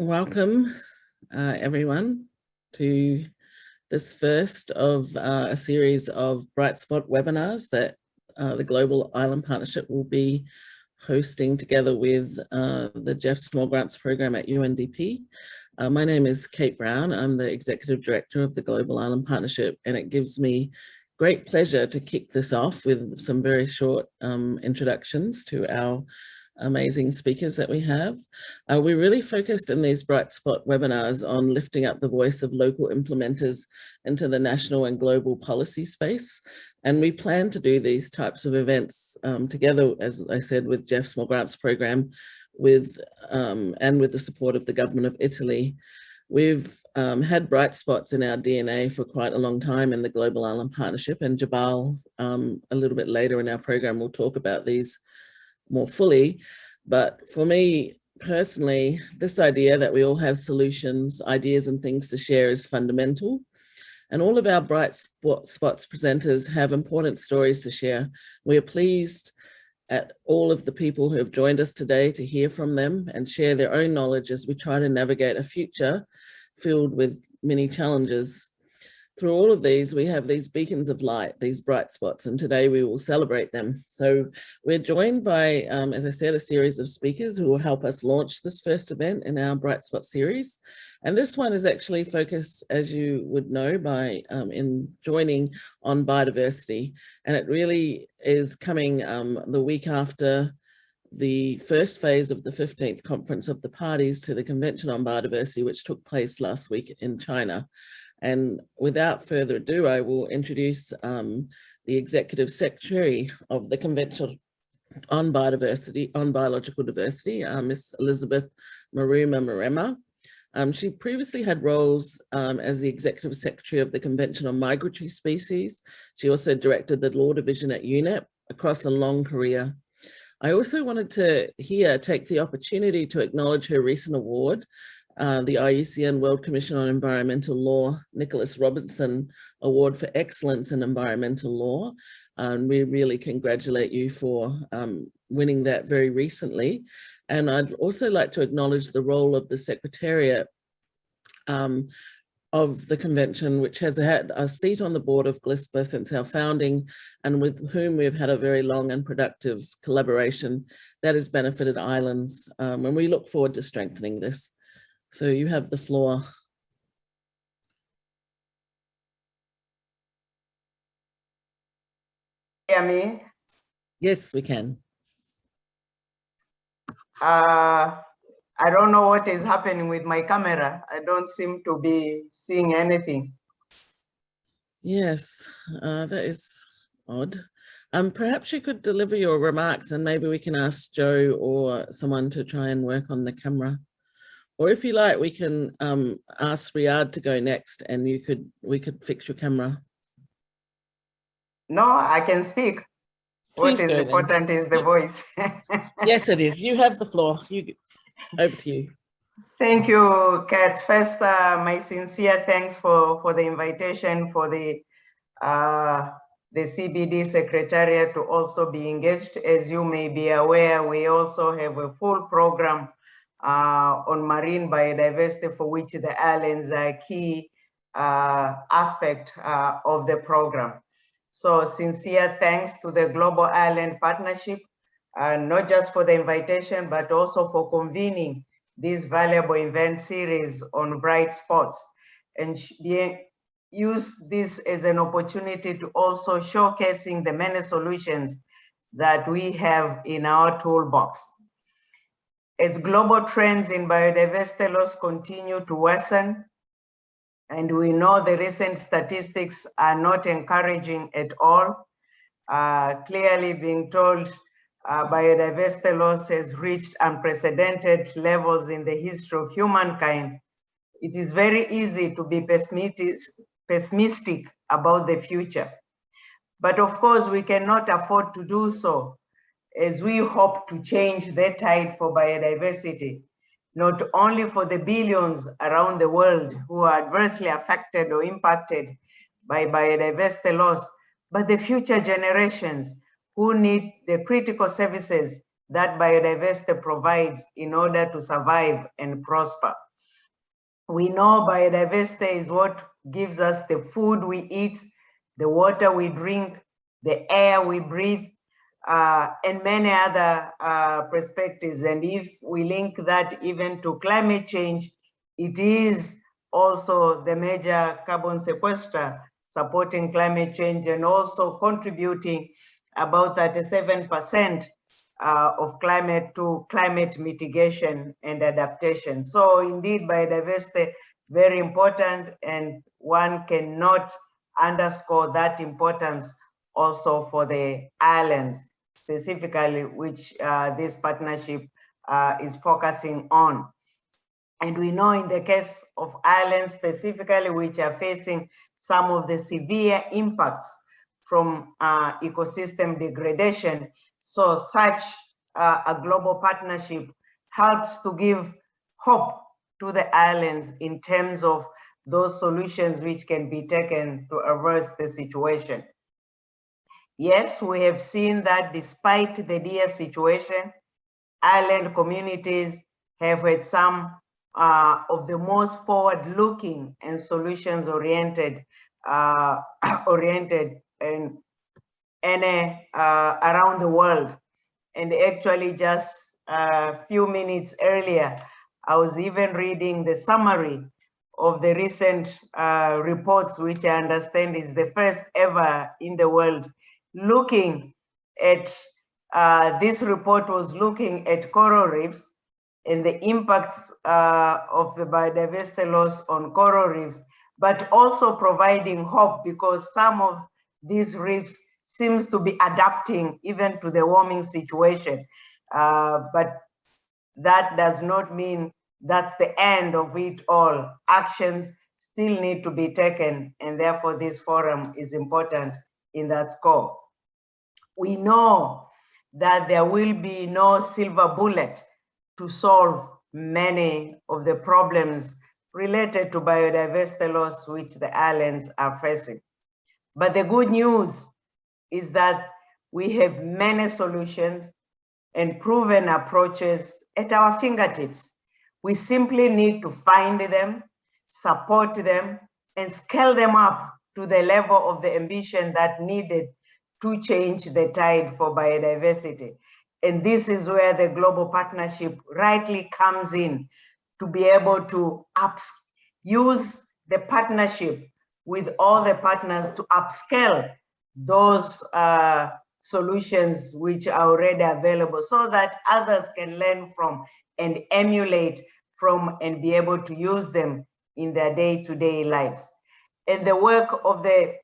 Welcome, everyone, to this first of a series of Bright Spot webinars that the Global Island Partnership will be hosting together with the Jeff Small Grants Program at UNDP. My name is Kate Brown. I'm the Executive Director of the Global Island Partnership, and it gives me great pleasure to kick this off with some very short introductions to our amazing speakers that we have. We really focused in these Bright Spot webinars on lifting up the voice of local implementers into the national and global policy space. And we plan to do these types of events together, as I said, with Jeff Small Grants Program and with the support of the government of Italy. We've had bright spots in our DNA for quite a long time in the Global Island Partnership, and Jabal, a little bit later in our program, will talk about these more fully. But for me personally, this idea that we all have solutions, ideas and things to share is fundamental. And all of our Bright Spots presenters have important stories to share. We are pleased at all of the people who have joined us today to hear from them and share their own knowledge as we try to navigate a future filled with many challenges. Through all of these, we have these beacons of light, these bright spots, and today we will celebrate them. So we're joined by, as I said, a series of speakers who will help us launch this first event in our Bright Spot series. And this one is actually focused, as you would know, by joining on biodiversity. And it really is coming the week after the first phase of the 15th Conference of the Parties to the Convention on Biodiversity, which took place last week in China. And without further ado, I will introduce the Executive Secretary of the Convention on Biodiversity, on Biological Diversity, Ms. Elizabeth Maruma-Marema. She previously had roles as the Executive Secretary of the Convention on Migratory Species. She also directed the Law Division at UNEP across a long career. I also wanted to take the opportunity to acknowledge her recent award, the IUCN World Commission on Environmental Law Nicholas Robinson Award for Excellence in Environmental Law. And we really congratulate you for winning that very recently. And I'd also like to acknowledge the role of the Secretariat of the convention, which has had a seat on the board of GLISPA since our founding, and with whom we've had a very long and productive collaboration that has benefited islands. And we look forward to strengthening this. So you have the floor. Hear me? Yes, we can. I don't know what is happening with my camera. I don't seem to be seeing anything. Yes, that is odd. Perhaps you could deliver your remarks and maybe we can ask Joe or someone to try and work on the camera. Or if you like, we can ask Riyadh to go next and we could fix your camera. No, I can speak. What is important is the voice. Yes, it is. You have the floor. Over to you. Thank you, Kat. First, my sincere thanks for the invitation, for the CBD Secretariat to also be engaged. As you may be aware, we also have a full program on marine biodiversity, for which the islands are a key aspect of the program. So sincere thanks to the Global Island Partnership, not just for the invitation, but also for convening this valuable event series on bright spots, and use this as an opportunity to also showcasing the many solutions that we have in our toolbox. As global trends in biodiversity loss continue to worsen, and we know the recent statistics are not encouraging at all, clearly being told biodiversity loss has reached unprecedented levels in the history of humankind, it is very easy to be pessimistic about the future. But of course, we cannot afford to do so, as we hope to change the tide for biodiversity, not only for the billions around the world who are adversely affected or impacted by biodiversity loss, but the future generations who need the critical services that biodiversity provides in order to survive and prosper. We know biodiversity is what gives us the food we eat, the water we drink, the air we breathe, and many other perspectives. And if we link that even to climate change, it is also the major carbon sequester supporting climate change and also contributing about 37% of climate mitigation and adaptation. So indeed, biodiversity, very important, and one cannot underscore that importance also for the islands, specifically, which this partnership is focusing on. And we know in the case of islands specifically, which are facing some of the severe impacts from ecosystem degradation, so such a global partnership helps to give hope to the islands in terms of those solutions which can be taken to reverse the situation. Yes, we have seen that despite the dire situation, island communities have had some of the most forward-looking and solutions-oriented and around the world. And actually, just a few minutes earlier, I was even reading the summary of the recent reports, which I understand is the first ever in the world, looking at, this report was looking at coral reefs and the impacts of the biodiversity loss on coral reefs, but also providing hope because some of these reefs seems to be adapting even to the warming situation. But that does not mean that's the end of it all. Actions still need to be taken, and therefore this forum is important in that scope. We know that there will be no silver bullet to solve many of the problems related to biodiversity loss which the islands are facing. But the good news is that we have many solutions and proven approaches at our fingertips. We simply need to find them, support them, and scale them up to the level of the ambition that needed to change the tide for biodiversity. And this is where the global partnership rightly comes in, to be able to use the partnership with all the partners to upscale those solutions which are already available so that others can learn from and emulate from and be able to use them in their day-to-day lives. And the work of the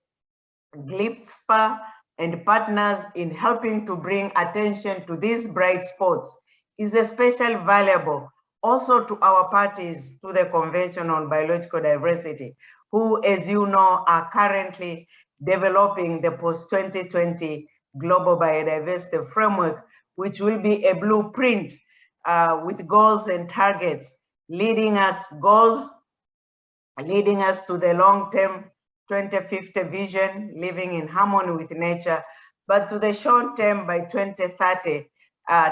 GLIPSPA and partners in helping to bring attention to these bright spots is especially valuable also to our parties to the Convention on Biological Diversity, who, as you know, are currently developing the post-2020 Global Biodiversity Framework, which will be a blueprint with goals and targets, leading us to the long-term 2050 vision, living in harmony with nature, but to the short term by 2030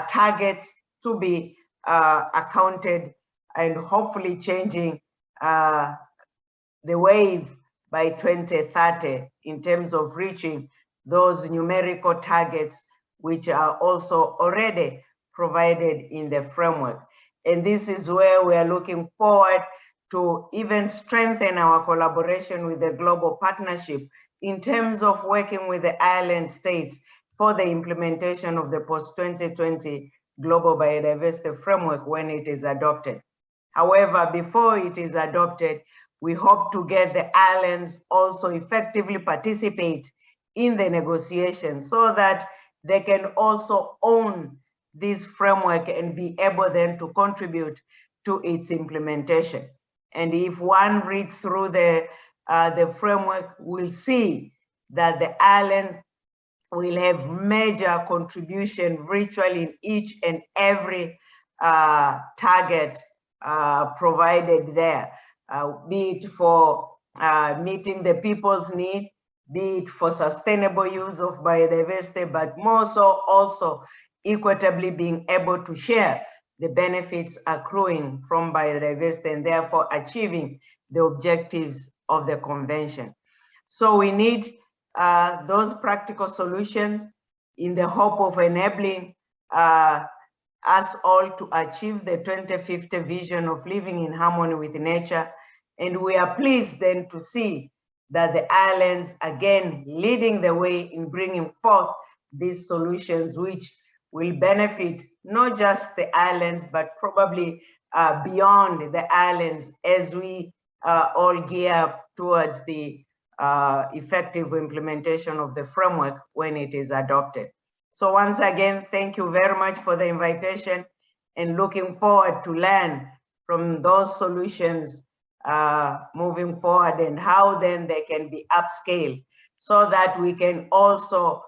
targets to be accounted and hopefully changing the wave by 2030 in terms of reaching those numerical targets which are also already provided in the framework. And this is where we are looking forward to even strengthen our collaboration with the global partnership in terms of working with the island states for the implementation of the post-2020 Global Biodiversity Framework when it is adopted. However, before it is adopted, we hope to get the islands also effectively participate in the negotiation so that they can also own this framework and be able then to contribute to its implementation. And if one reads through the framework, we'll see that the islands will have major contribution virtually in each and every target provided there, be it for meeting the people's need, be it for sustainable use of biodiversity, but more so also equitably being able to share the benefits accruing from biodiversity and therefore achieving the objectives of the convention. So we need those practical solutions in the hope of enabling us all to achieve the 2050 vision of living in harmony with nature. And we are pleased then to see that the islands again leading the way in bringing forth these solutions, which will benefit not just the islands, but probably beyond the islands as we all gear up towards the effective implementation of the framework when it is adopted. So once again, thank you very much for the invitation and looking forward to learn from those solutions moving forward and how then they can be upscaled so that we can also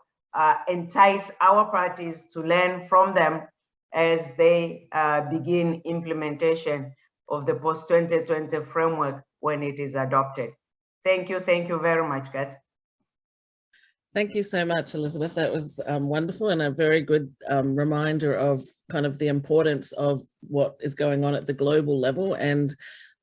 entice our parties to learn from them as they begin implementation of the post-2020 framework when it is adopted. Thank you very much, Kat. Thank you so much, Elizabeth. That was wonderful and a very good reminder of kind of the importance of what is going on at the global level and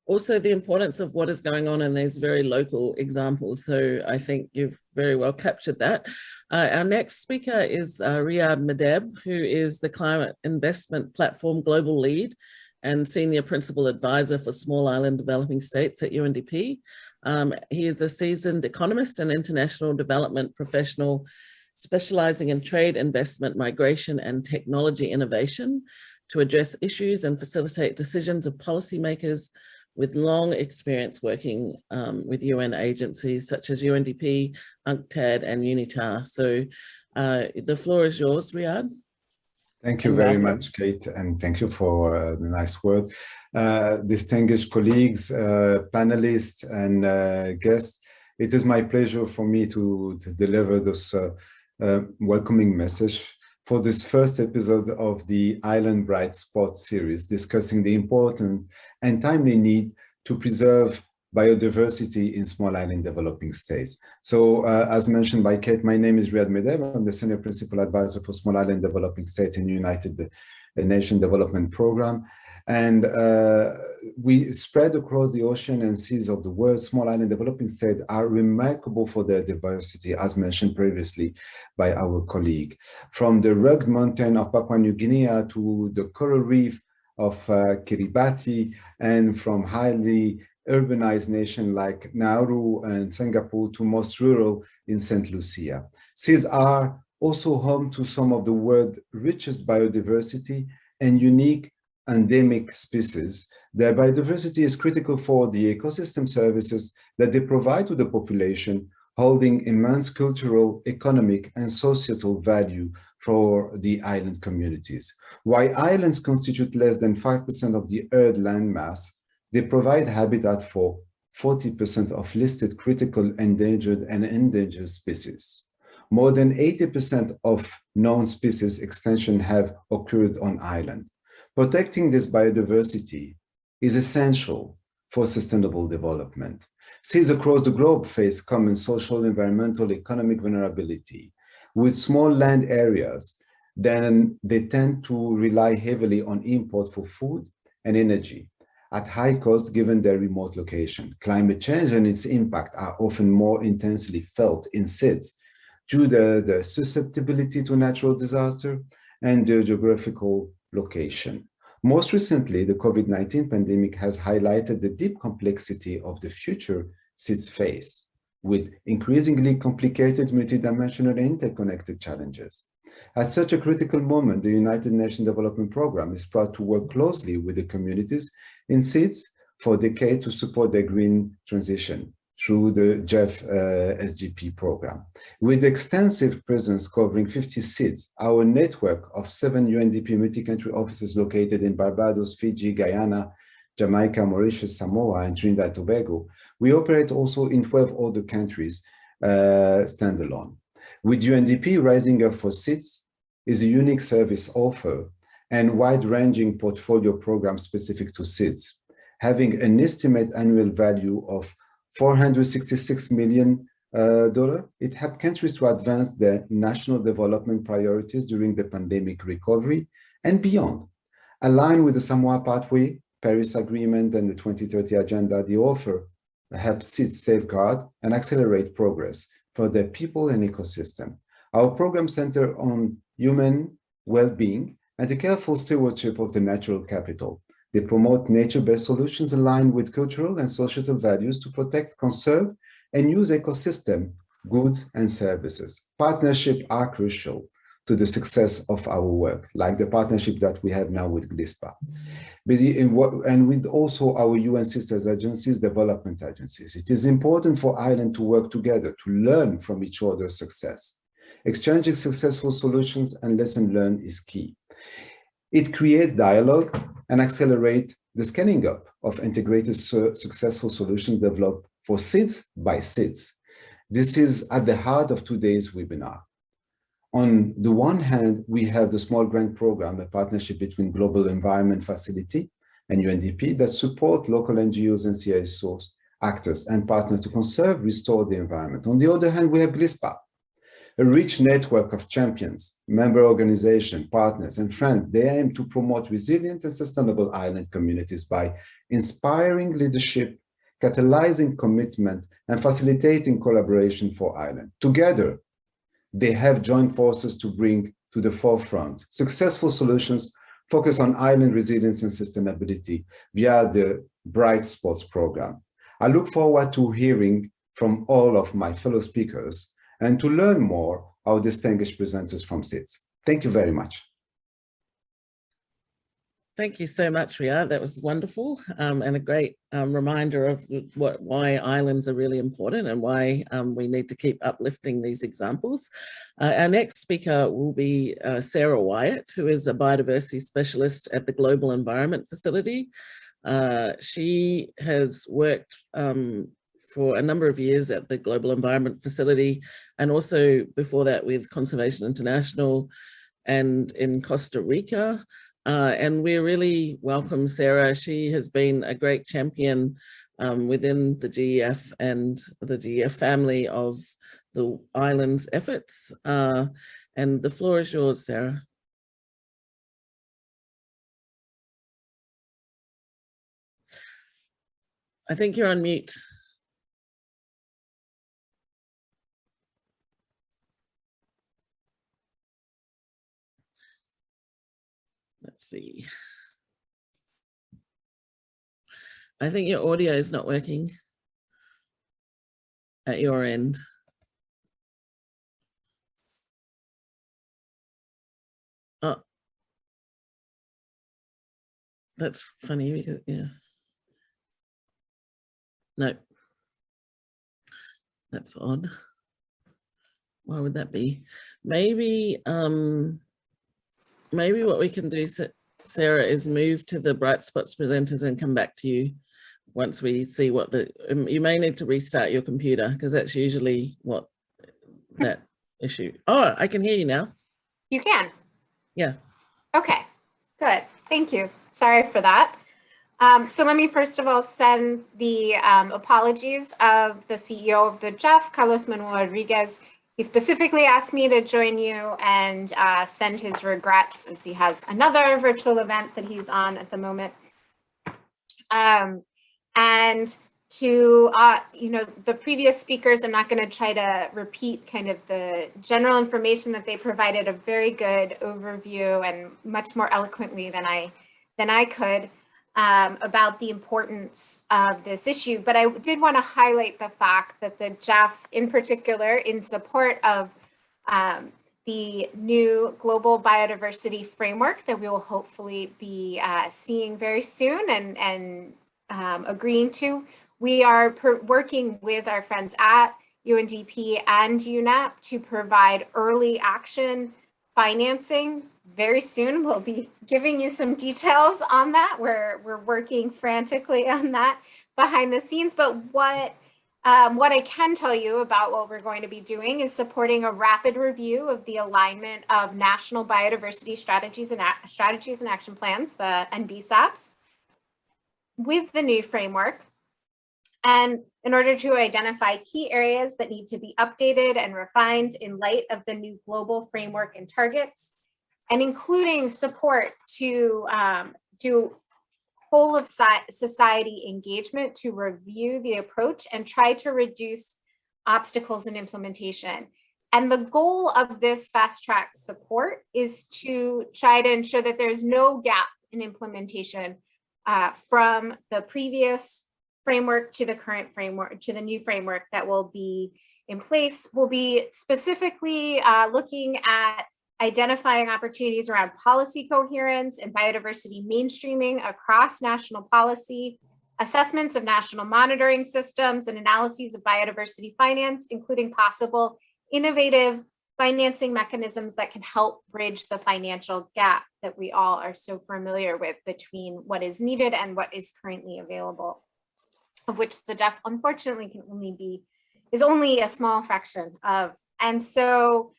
also the importance of what is going on in these very local examples. So I think you've very well captured that. Our next speaker is Riyad Medeb, who is the Climate Investment Platform Global Lead and Senior Principal Advisor for Small Island Developing States at UNDP. He is a seasoned economist and international development professional specializing in trade, investment, migration, and technology innovation to address issues and facilitate decisions of policymakers with long experience working with UN agencies such as UNDP, UNCTAD, and UNITAR. So the floor is yours, Riyad. Thank you very much, Kate, and thank you for the nice word. Distinguished colleagues, panelists, and guests, it is my pleasure for me to deliver this welcoming message for this first episode of the Island Bright Spot series, discussing the important and timely need to preserve biodiversity in small island developing states. So as mentioned by Kate, my name is Riyad Medeb. I'm the Senior Principal Advisor for Small Island Developing States in United Nations Development Program. And we spread across the ocean and seas of the world. Small island developing states are remarkable for their diversity, as mentioned previously by our colleague. From the rugged mountain of Papua New Guinea to the coral reef of Kiribati, and from highly urbanized nations like Nauru and Singapore to most rural in St. Lucia. Seas are also home to some of the world's richest biodiversity and unique endemic species. Their biodiversity is critical for the ecosystem services that they provide to the population, holding immense cultural, economic, and societal value for the island communities. While islands constitute less than 5% of the Earth landmass, they provide habitat for 40% of listed critical endangered and endangered species. More than 80% of known species extinction have occurred on island. Protecting this biodiversity is essential for sustainable development. Seas across the globe face common social, environmental, economic vulnerability. With small land areas, then they tend to rely heavily on import for food and energy at high cost given their remote location. Climate change and its impact are often more intensely felt in SIDS due to the susceptibility to natural disaster and their geographical location. Most recently, the COVID-19 pandemic has highlighted the deep complexity of the future SIDS face, with increasingly complicated, multidimensional, and interconnected challenges. At such a critical moment, the United Nations Development Programme is proud to work closely with the communities in SIDS for decades to support their green transition through the GEF SGP program. With extensive presence covering 50 SIDS, our network of 7 UNDP multi-country offices located in Barbados, Fiji, Guyana, Jamaica, Mauritius, Samoa, and Trinidad and Tobago, we operate also in 12 other countries standalone. With UNDP Rising Up for SIDS is a unique service offer and wide-ranging portfolio program specific to SIDS, having an estimate annual value of $466 million. It helped countries to advance their national development priorities during the pandemic recovery and beyond. Aligned with the Samoa Pathway, Paris Agreement, and the 2030 Agenda, the offer helps SIDS safeguard and accelerate progress for their people and ecosystem. Our program centers on human well-being and the careful stewardship of the natural capital. They promote nature-based solutions aligned with cultural and societal values to protect, conserve, and use ecosystem goods and services. Partnerships are crucial to the success of our work, like the partnership that we have now with GLISPA. And with also our UN sisters agencies, development agencies. It is important for Ireland to work together, to learn from each other's success. Exchanging successful solutions and lessons learned is key. It creates dialogue and accelerates the scaling up of integrated successful solutions developed for SIDS by SIDS. This is at the heart of today's webinar. On the one hand, we have the Small Grant Program, a partnership between Global Environment Facility and UNDP that support local NGOs and CSO actors and partners to conserve, restore the environment. On the other hand, we have GLISPA, a rich network of champions, member organizations, partners, and friends. They aim to promote resilient and sustainable island communities by inspiring leadership, catalyzing commitment, and facilitating collaboration for Ireland. Together, they have joined forces to bring to the forefront successful solutions focused on island resilience and sustainability via the Bright Spots program. I look forward to hearing from all of my fellow speakers and to learn more our distinguished presenters from SIDS. Thank you very much. Thank you so much, Riyad. That was wonderful and a great reminder of why islands are really important and why we need to keep uplifting these examples. Our next speaker will be Sarah Wyatt, who is a biodiversity specialist at the Global Environment Facility. She has worked for a number of years at the Global Environment Facility and also before that with Conservation International and in Costa Rica. And we really welcome Sarah. She has been a great champion within the GEF and the GEF family of the island's efforts. And the floor is yours, Sarah. I think you're on mute. Let's see. I think your audio is not working at your end. Oh, that's funny because, yeah. No, that's odd. Why would that be? Maybe, maybe what we can do, Sarah, is move to the Bright Spots presenters and come back to you once we see what the, you may need to restart your computer because that's usually what that issue. Oh, I can hear you now. You can? Yeah. Okay, good. Thank you. Sorry for that. So let me first of all send the apologies of the CEO of the GEF, Carlos Manuel Rodriguez. He specifically asked me to join you and send his regrets as he has another virtual event that he's on at the moment. And to, you know, the previous speakers, I'm not going to try to repeat kind of the general information that they provided, a very good overview and much more eloquently than I could about the importance of this issue. But I did want to highlight the fact that the GEF in particular, in support of the new global biodiversity framework that we will hopefully be seeing very soon and agreeing to, we are working with our friends at UNDP and UNEP to provide early action financing. Very soon we'll be giving you some details on that. We're working frantically on that behind the scenes, but what I can tell you about what we're going to be doing is supporting a rapid review of the alignment of national biodiversity strategies and action plans, the NBSAPs, with the new framework. And in order to identify key areas that need to be updated and refined in light of the new global framework and targets, and including support to do whole of society engagement to review the approach and try to reduce obstacles in implementation. And the goal of this fast track support is to try to ensure that there's no gap in implementation from the previous framework to the current framework, to the new framework that will be in place. We'll be specifically looking at identifying opportunities around policy coherence and biodiversity mainstreaming across national policy, assessments of national monitoring systems and analyses of biodiversity finance, including possible innovative financing mechanisms that can help bridge the financial gap that we all are so familiar with between what is needed and what is currently available, of which the DEF unfortunately is only a small fraction of. And so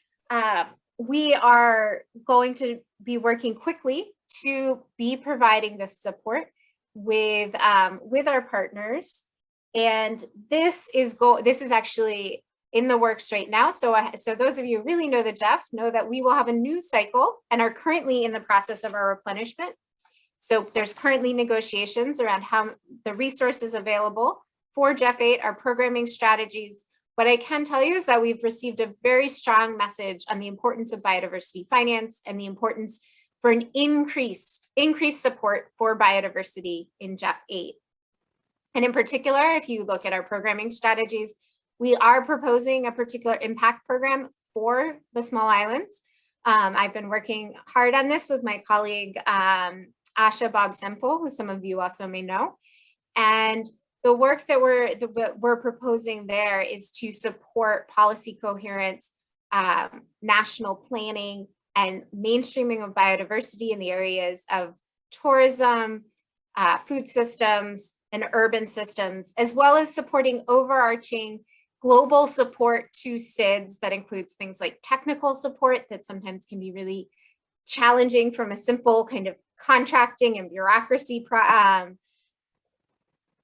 we are going to be working quickly to be providing this support with our partners. And this is actually in the works right now. So those of you who really know the GEF know that we will have a new cycle and are currently in the process of our replenishment. So there's currently negotiations around how the resources available for GEF 8, our programming strategies. What I can tell you is that we've received a very strong message on the importance of biodiversity finance and the importance for an increased support for biodiversity in GEF 8. And in particular, if you look at our programming strategies, we are proposing a particular impact program for the small islands. I've been working hard on this with my colleague, Asha Bob-Semple, who some of you also may know. And the work that we're proposing there is to support policy coherence, national planning, and mainstreaming of biodiversity in the areas of tourism, food systems, and urban systems, as well as supporting overarching global support to SIDS that includes things like technical support that sometimes can be really challenging from a simple kind of contracting and bureaucracy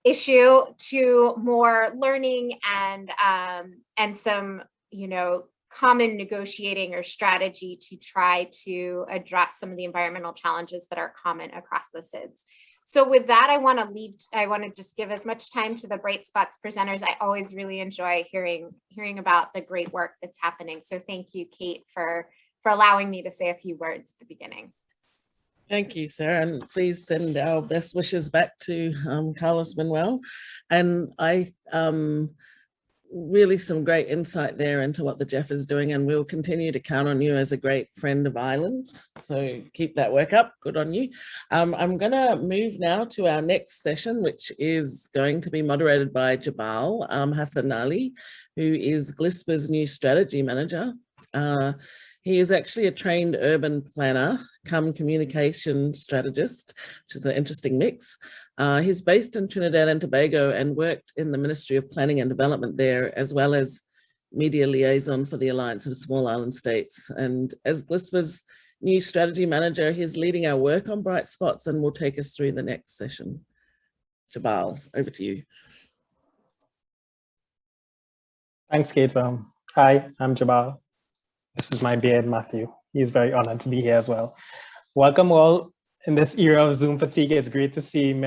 issue to more learning and some, common negotiating or strategy to try to address some of the environmental challenges that are common across the SIDS. So with that, I want to just give as much time to the Bright Spots presenters. I always really enjoy hearing about the great work that's happening. So thank you, Kate, for allowing me to say a few words at the beginning. Thank you, Sarah, and please send our best wishes back to Carlos Manuel. And really some great insight there into what the GEF is doing, and we'll continue to count on you as a great friend of islands. So keep that work up, good on you. I'm gonna move now to our next session, which is going to be moderated by Jabal Hassan Ali, who is GLISPA's new strategy manager. He is actually a trained urban planner, come communication strategist, which is an interesting mix. He's based in Trinidad and Tobago and worked in the Ministry of Planning and Development there, as well as media liaison for the Alliance of Small Island States. And as GLISPA's new strategy manager, he's leading our work on Bright Spots and will take us through the next session. Jabal, over to you. Thanks, Kate. Hi, I'm Jabal. This is my beard, Matthew. He's very honored to be here as well. Welcome all. In this era of Zoom fatigue, it's great to see so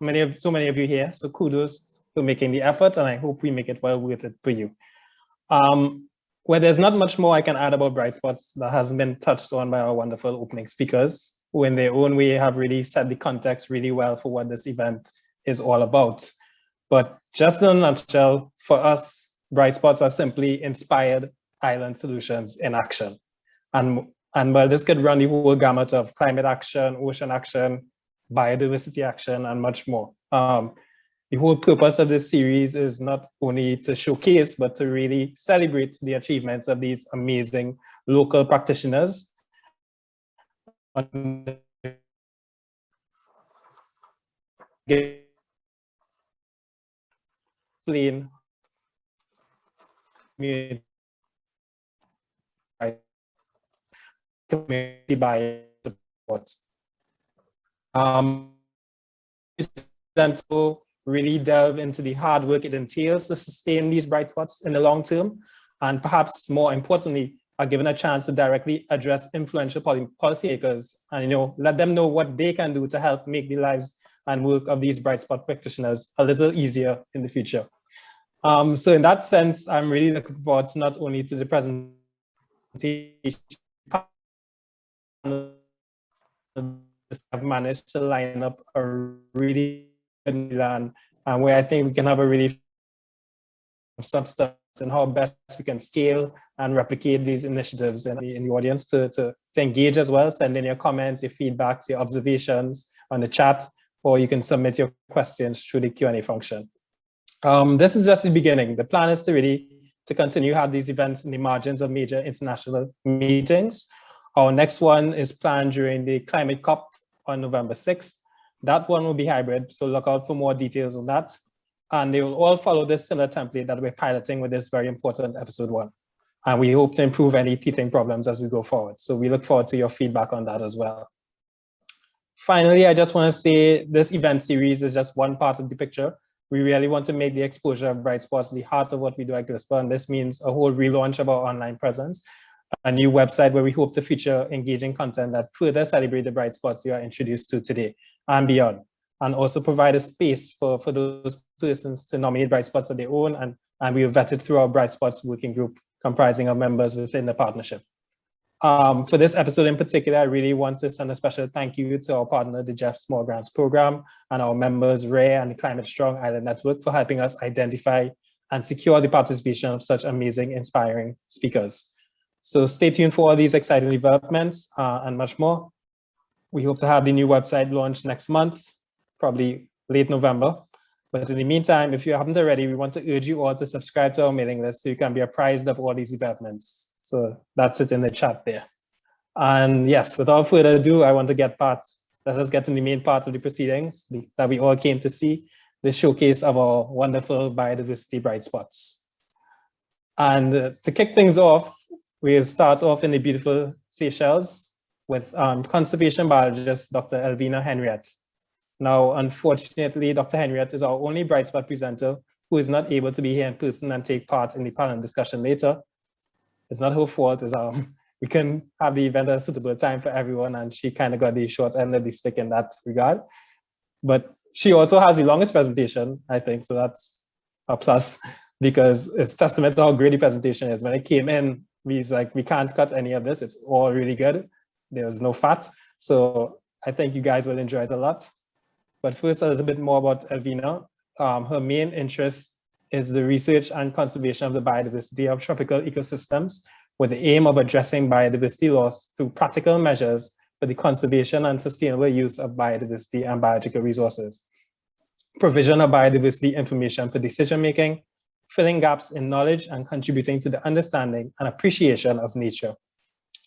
many of you here. So kudos for making the effort, and I hope we make it well worth it for you. Well, there's not much more I can add about Bright Spots that hasn't been touched on by our wonderful opening speakers, who in their own way have really set the context really well for what this event is all about. But just in a nutshell, for us, Bright Spots are simply inspired island solutions in action. And well, this could run the whole gamut of climate action, ocean action, biodiversity action, and much more. The whole purpose of this series is not only to showcase, but to really celebrate the achievements of these amazing local practitioners. Community by support. To really delve into the hard work it entails to sustain these Bright Spots in the long term, and perhaps more importantly, are given a chance to directly address influential policymakers and let them know what they can do to help make the lives and work of these bright spot practitioners a little easier in the future. So in that sense, I'm really looking forward to not only to the presentation have managed to line up a really good plan and where I think we can have a really substance and how best we can scale and replicate these initiatives in the audience to engage as well. Send in your comments, your feedbacks, your observations on the chat, or you can submit your questions through the Q&A function. This is just the beginning. The plan is to continue have these events in the margins of major international meetings. Our next one is planned during the Climate COP on November 6th. That one will be hybrid, so look out for more details on that. And they will all follow this similar template that we're piloting with this very important episode 1. And we hope to improve any teething problems as we go forward. So we look forward to your feedback on that as well. Finally, I just want to say this event series is just one part of the picture. We really want to make the exposure of Bright Spots the heart of what we do at GLISPA, and this means a whole relaunch of our online presence, a new website where we hope to feature engaging content that further celebrate the bright spots you are introduced to today and beyond, and also provide a space for those persons to nominate bright spots of their own, and we have vetted through our Bright Spots working group comprising of members within the partnership. For this episode in particular, I really want to send a special thank you to our partner, the Jeff Small Grants Program, and our members, RARE and the Climate Strong Island Network, for helping us identify and secure the participation of such amazing, inspiring speakers. So stay tuned for all these exciting developments and much more. We hope to have the new website launched next month, probably late November. But in the meantime, if you haven't already, we want to urge you all to subscribe to our mailing list so you can be apprised of all these developments. So that's it in the chat there. And yes, without further ado, I want to let us get to the main part of the proceedings that we all came to see, the showcase of our wonderful biodiversity bright spots. And to kick things off, we'll start off in the beautiful Seychelles with conservation biologist, Dr. Elvina Henriette. Now, unfortunately, Dr. Henriette is our only bright spot presenter who is not able to be here in person and take part in the panel discussion later. It's not her fault, we couldn't have the event at a suitable time for everyone, and she kind of got the short end of the stick in that regard. But she also has the longest presentation, I think, so that's a plus, because it's testament to how great the presentation is. When it came in, we was like, we can't cut any of this, it's all really good. There was no fat, so I think you guys will enjoy it a lot. But first, a little bit more about Elvina. Her main interest is the research and conservation of the biodiversity of tropical ecosystems, with the aim of addressing biodiversity loss through practical measures for the conservation and sustainable use of biodiversity and biological resources, provision of biodiversity information for decision-making, filling gaps in knowledge, and contributing to the understanding and appreciation of nature.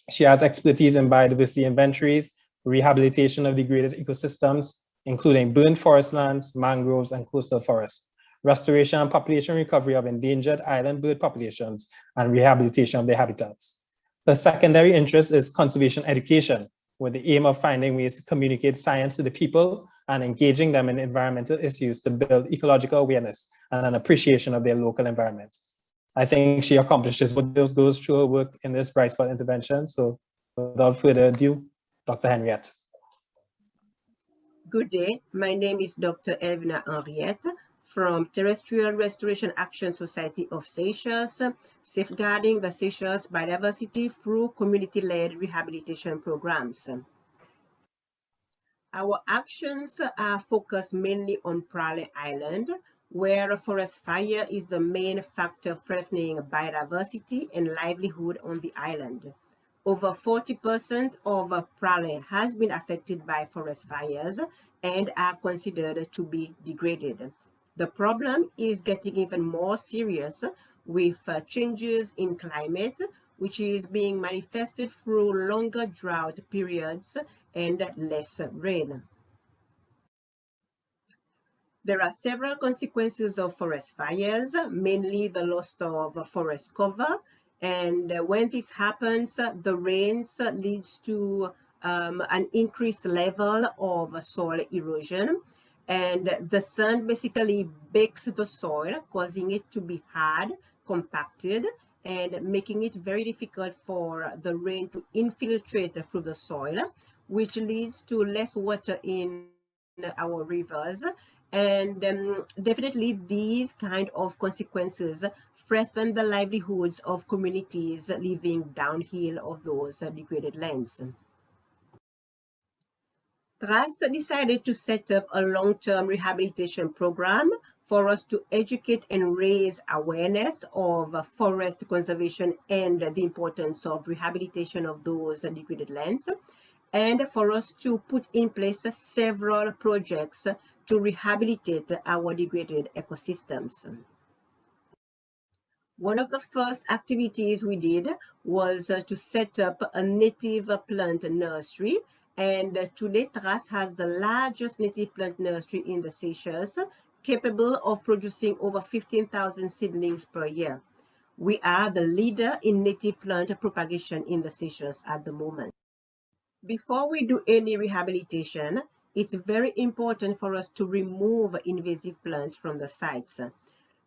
She has expertise in biodiversity inventories, rehabilitation of degraded ecosystems, including burned forest lands, mangroves, and coastal forests, restoration and population recovery of endangered island bird populations, and rehabilitation of their habitats. The secondary interest is conservation education, with the aim of finding ways to communicate science to the people and engaging them in environmental issues to build ecological awareness and an appreciation of their local environment. I think she accomplishes both those goals through her work in this Bright Spot intervention. So without further ado, Dr. Henriette. Good day. My name is Dr. Elvina Henriette from Terrestrial Restoration Action Society of Seychelles, safeguarding the Seychelles biodiversity through community-led rehabilitation programs. Our actions are focused mainly on Praslin Island, where forest fire is the main factor threatening biodiversity and livelihood on the island. Over 40% of Praslin has been affected by forest fires and are considered to be degraded. The problem is getting even more serious with changes in climate, which is being manifested through longer drought periods and less rain. There are several consequences of forest fires, mainly the loss of forest cover. And when this happens, the rains leads to an increased level of soil erosion. And the sun basically bakes the soil, causing it to be hard, compacted, and making it very difficult for the rain to infiltrate through the soil, which leads to less water in our rivers. And definitely these kind of consequences threaten the livelihoods of communities living downhill of those degraded lands. TRAS decided to set up a long-term rehabilitation program for us to educate and raise awareness of forest conservation and the importance of rehabilitation of those degraded lands, and for us to put in place several projects to rehabilitate our degraded ecosystems. One of the first activities we did was to set up a native plant nursery, and today TRAS has the largest native plant nursery in the Seychelles, capable of producing over 15,000 seedlings per year. We are the leader in native plant propagation in the Seychelles at the moment. Before we do any rehabilitation, it's very important for us to remove invasive plants from the sites.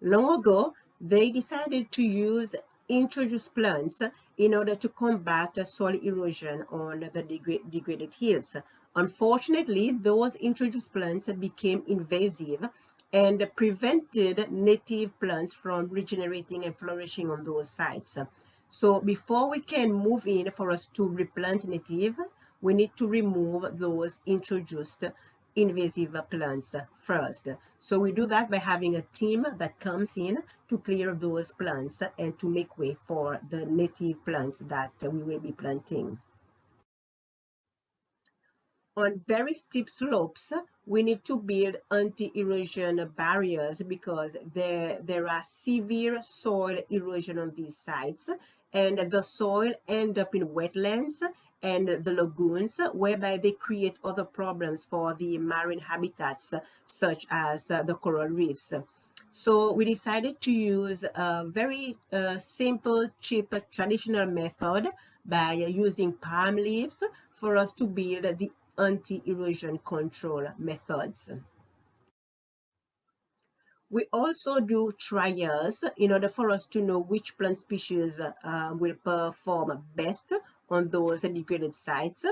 Long ago, they decided to use introduced plants in order to combat soil erosion on the degraded hills. Unfortunately, those introduced plants became invasive and prevented native plants from regenerating and flourishing on those sites. So before we can move in for us to replant native, we need to remove those introduced invasive plants first. So we do that by having a team that comes in to clear those plants and to make way for the native plants that we will be planting. On very steep slopes, we need to build anti-erosion barriers because there are severe soil erosion on these sites, and the soil ends up in wetlands and the lagoons, whereby they create other problems for the marine habitats, such as the coral reefs. So we decided to use a very simple, cheap, traditional method by using palm leaves for us to build the anti-erosion control methods. We also do trials in order for us to know which plant species will perform best on those degraded sites.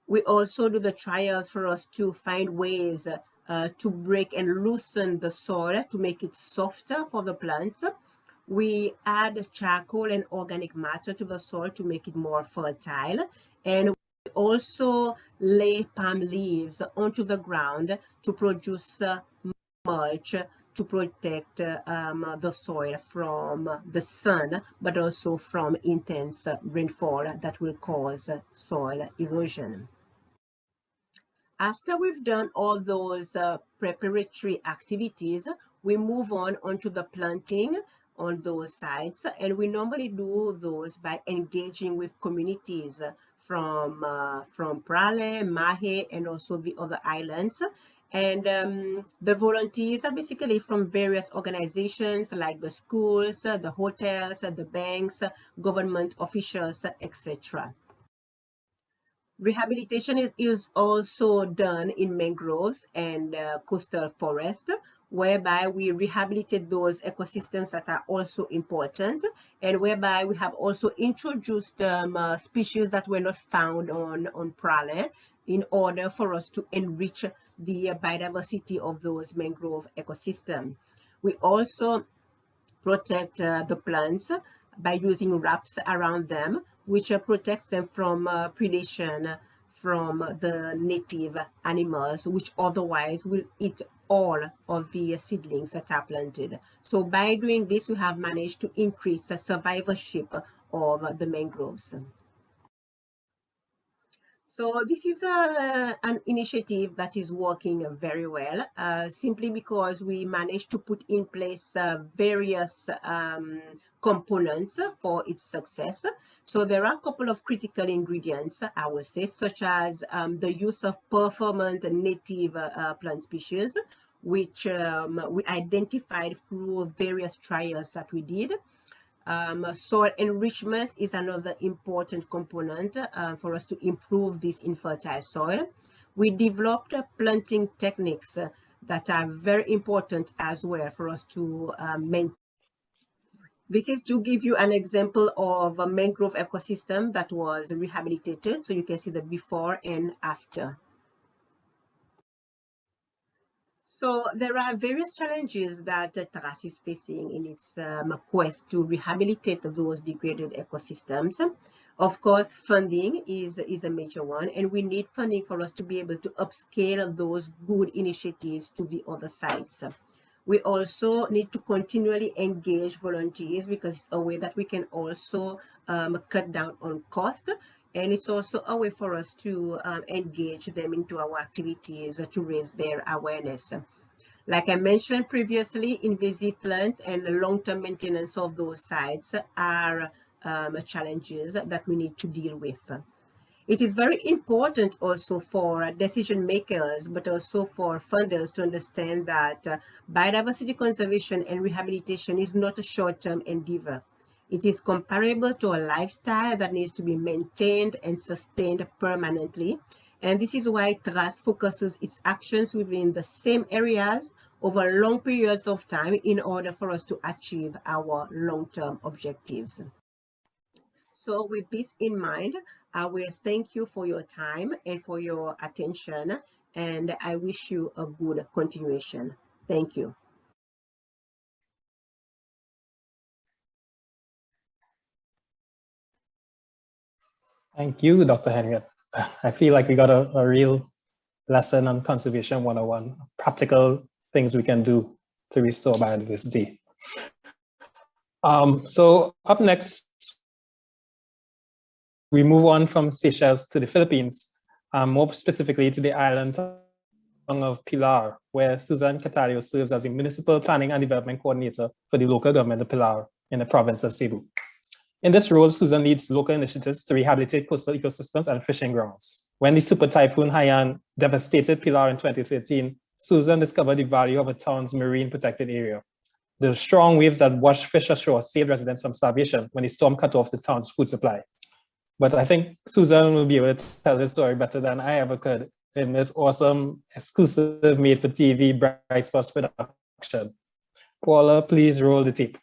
We also do the trials for us to find ways to break and loosen the soil to make it softer for the plants. We add charcoal and organic matter to the soil to make it more fertile, and we also lay palm leaves onto the ground to produce mulch to protect the soil from the sun, but also from intense rainfall that will cause soil erosion. After we've done all those preparatory activities, we move on onto the planting on those sites, and we normally do those by engaging with communities from Pralé, Mahé, and also the other islands. And the volunteers are basically from various organizations like the schools, the hotels, the banks, government officials, etc. Rehabilitation is also done in mangroves and coastal forest, whereby we rehabilitate those ecosystems that are also important, and whereby we have also introduced species that were not found on Pralé in order for us to enrich the biodiversity of those mangrove ecosystems. We also protect the plants by using wraps around them, which protects them from predation from the native animals, which otherwise will eat all of the seedlings that are planted. So by doing this, we have managed to increase the survivorship of the mangroves. So this is an initiative that is working very well, simply because we managed to put in place various components for its success. So there are a couple of critical ingredients, I would say, such as the use of performant native plant species, which we identified through various trials that we did. Soil enrichment is another important component for us to improve this infertile soil. We developed planting techniques that are very important as well for us to maintain. This is to give you an example of a mangrove ecosystem that was rehabilitated. So you can see the before and after. So there are various challenges that TRAS is facing in its quest to rehabilitate those degraded ecosystems. Of course, funding is a major one, and we need funding for us to be able to upscale those good initiatives to the other sites. We also need to continually engage volunteers because it's a way that we can also cut down on cost. And it's also a way for us to engage them into our activities to raise their awareness. Like I mentioned previously, invasive plants and the long-term maintenance of those sites are challenges that we need to deal with. It is very important also for decision makers, but also for funders to understand that biodiversity conservation and rehabilitation is not a short-term endeavor. It is comparable to a lifestyle that needs to be maintained and sustained permanently. And this is why TRAS focuses its actions within the same areas over long periods of time in order for us to achieve our long-term objectives. So with this in mind, I will thank you for your time and for your attention, and I wish you a good continuation. Thank you. Thank you, Dr. Henriette. I feel like we got a real lesson on Conservation 101, practical things we can do to restore biodiversity. So up next, we move on from Seychelles to the Philippines, more specifically to the island of Pilar, where Susan Catalio serves as the Municipal Planning and Development Coordinator for the local government of Pilar in the province of Cebu. In this role, Susan leads local initiatives to rehabilitate coastal ecosystems and fishing grounds. When the super typhoon Haiyan devastated Pilar in 2013, Susan discovered the value of a town's marine protected area. The strong waves that washed fish ashore saved residents from starvation when the storm cut off the town's food supply. But I think Susan will be able to tell this story better than I ever could in this awesome, exclusive made-for-TV Bright Spots production. Paula, please roll the tape.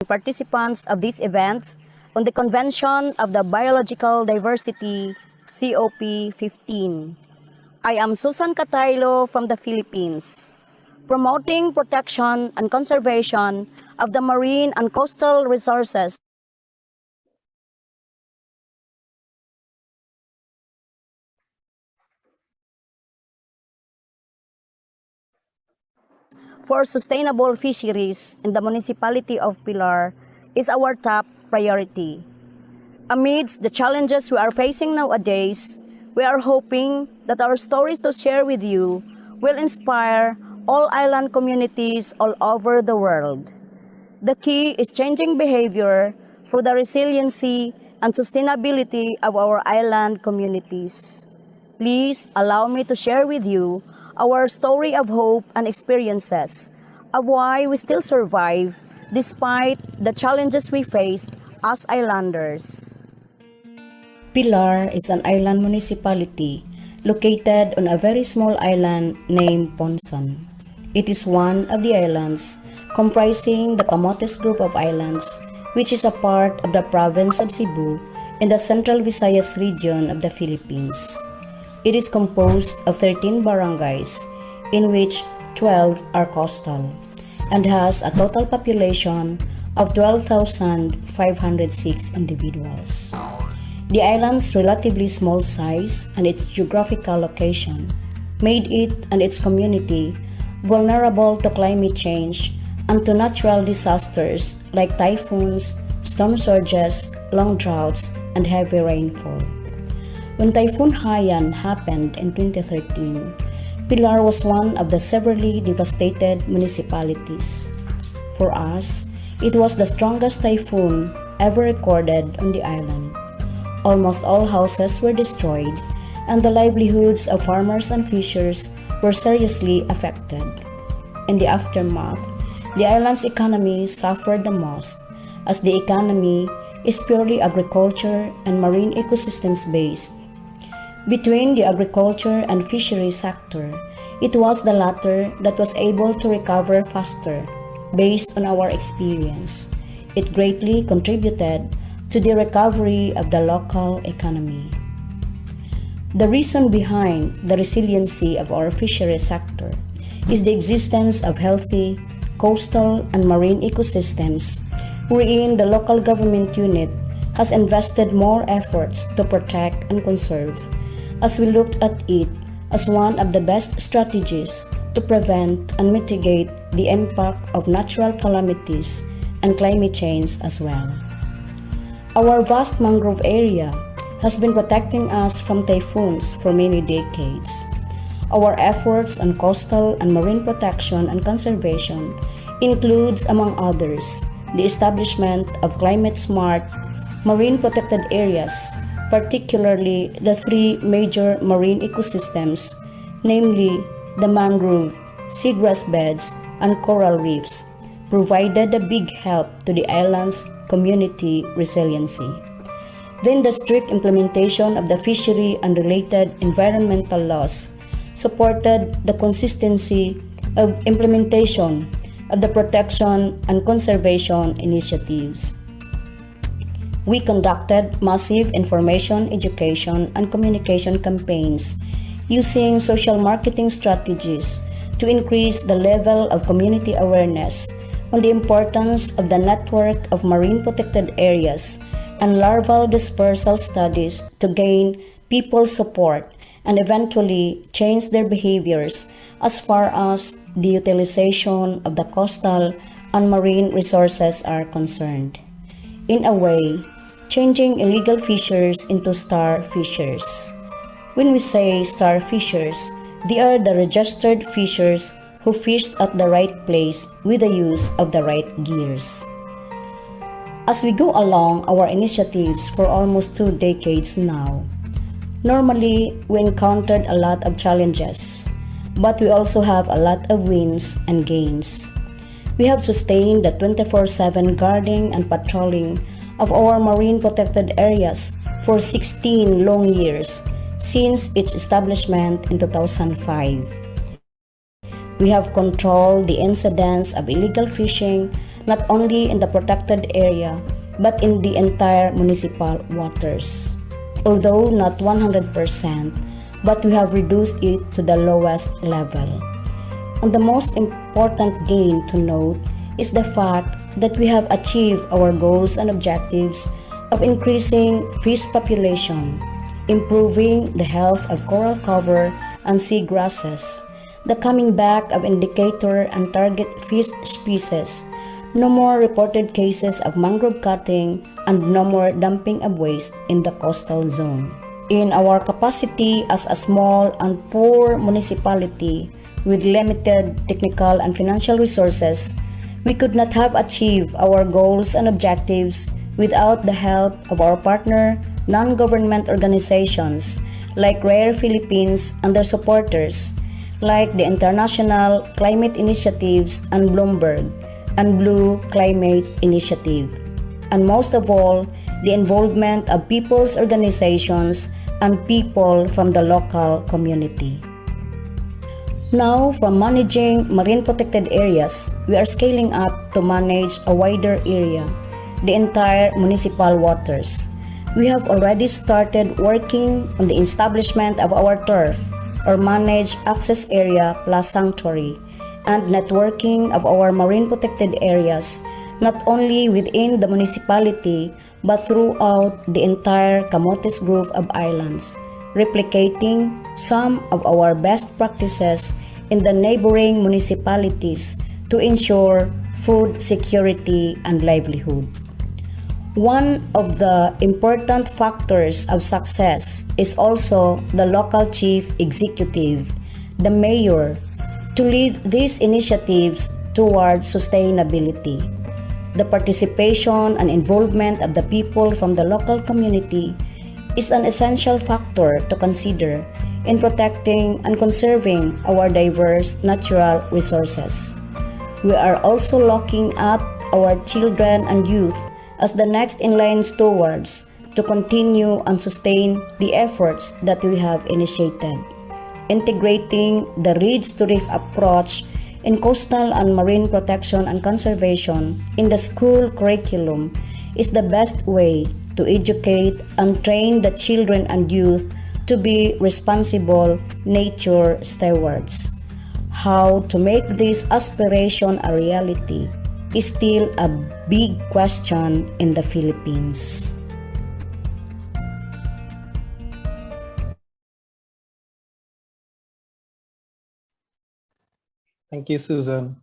Participants of these events on the Convention of the Biological Diversity COP15. I am Susan Catalio from the Philippines, promoting protection and conservation of the marine and coastal resources for sustainable fisheries in the municipality of Pilar is our top priority. Amidst the challenges we are facing nowadays, we are hoping that our stories to share with you will inspire all island communities all over the world. The key is changing behavior for the resiliency and sustainability of our island communities. Please allow me to share with you our story of hope and experiences of why we still survive despite the challenges we faced as islanders. Pilar is an island municipality located on a very small island named Ponson. It is one of the islands comprising the Camotes group of islands, which is a part of the province of Cebu in the Central Visayas region of the Philippines. It is composed of 13 barangays, in which 12 are coastal, and has a total population of 12,506 individuals. The island's relatively small size and its geographical location made it and its community vulnerable to climate change and to natural disasters like typhoons, storm surges, long droughts, and heavy rainfall. When Typhoon Haiyan happened in 2013, Pilar was one of the severely devastated municipalities. For us, it was the strongest typhoon ever recorded on the island. Almost all houses were destroyed, and the livelihoods of farmers and fishers were seriously affected. In the aftermath, the island's economy suffered the most, as the economy is purely agriculture and marine ecosystems based. Between the agriculture and fishery sector, it was the latter that was able to recover faster. Based on our experience, it greatly contributed to the recovery of the local economy. The reason behind the resiliency of our fishery sector is the existence of healthy coastal and marine ecosystems, wherein the local government unit has invested more efforts to protect and conserve, as we looked at it as one of the best strategies to prevent and mitigate the impact of natural calamities and climate change as well. Our vast mangrove area has been protecting us from typhoons for many decades. Our efforts on coastal and marine protection and conservation includes, among others, the establishment of climate-smart marine protected areas, particularly the three major marine ecosystems, namely the mangrove, seagrass beds, and coral reefs, provided a big help to the island's community resiliency. Then the strict implementation of the fishery and related environmental laws supported the consistency of implementation of the protection and conservation initiatives. We conducted massive information, education, and communication campaigns using social marketing strategies to increase the level of community awareness on the importance of the network of marine protected areas and larval dispersal studies to gain people's support and eventually change their behaviors as far as the utilization of the coastal and marine resources are concerned. In a way, changing illegal fishers into star fishers. When we say star fishers, they are the registered fishers who fished at the right place with the use of the right gears. As we go along our initiatives for almost 2 decades now, normally we encountered a lot of challenges, but we also have a lot of wins and gains. We have sustained the 24/7 guarding and patrolling of our marine protected areas for 16 long years since its establishment in 2005. We have controlled the incidence of illegal fishing not only in the protected area but in the entire municipal waters. Although not 100%, but we have reduced it to the lowest level. And the most important gain to note is the fact that we have achieved our goals and objectives of increasing fish population, improving the health of coral cover and seagrasses, the coming back of indicator and target fish species, no more reported cases of mangrove cutting, and no more dumping of waste in the coastal zone. In our capacity as a small and poor municipality with limited technical and financial resources, we could not have achieved our goals and objectives without the help of our partner non-government organizations like Rare Philippines and their supporters, like the International Climate Initiatives and Bloomberg and Blue Climate Initiative, and most of all, the involvement of people's organizations and people from the local community. Now, from managing marine protected areas, we are scaling up to manage a wider area, the entire municipal waters. We have already started working on the establishment of our turf, or managed access area plus sanctuary, and networking of our marine protected areas, not only within the municipality but throughout the entire Camotes Group of islands, replicating some of our best practices in the neighboring municipalities to ensure food security and livelihood. One of the important factors of success is also the local chief executive, the mayor, to lead these initiatives towards sustainability. The participation and involvement of the people from the local community is an essential factor to consider in protecting and conserving our diverse natural resources. We are also looking at our children and youth as the next in line stewards to continue and sustain the efforts that we have initiated. Integrating the Ridge to Reef approach in coastal and marine protection and conservation in the school curriculum is the best way to educate and train the children and youth to be responsible nature stewards. How to make this aspiration a reality is still a big question in the Philippines. Thank you, Susan.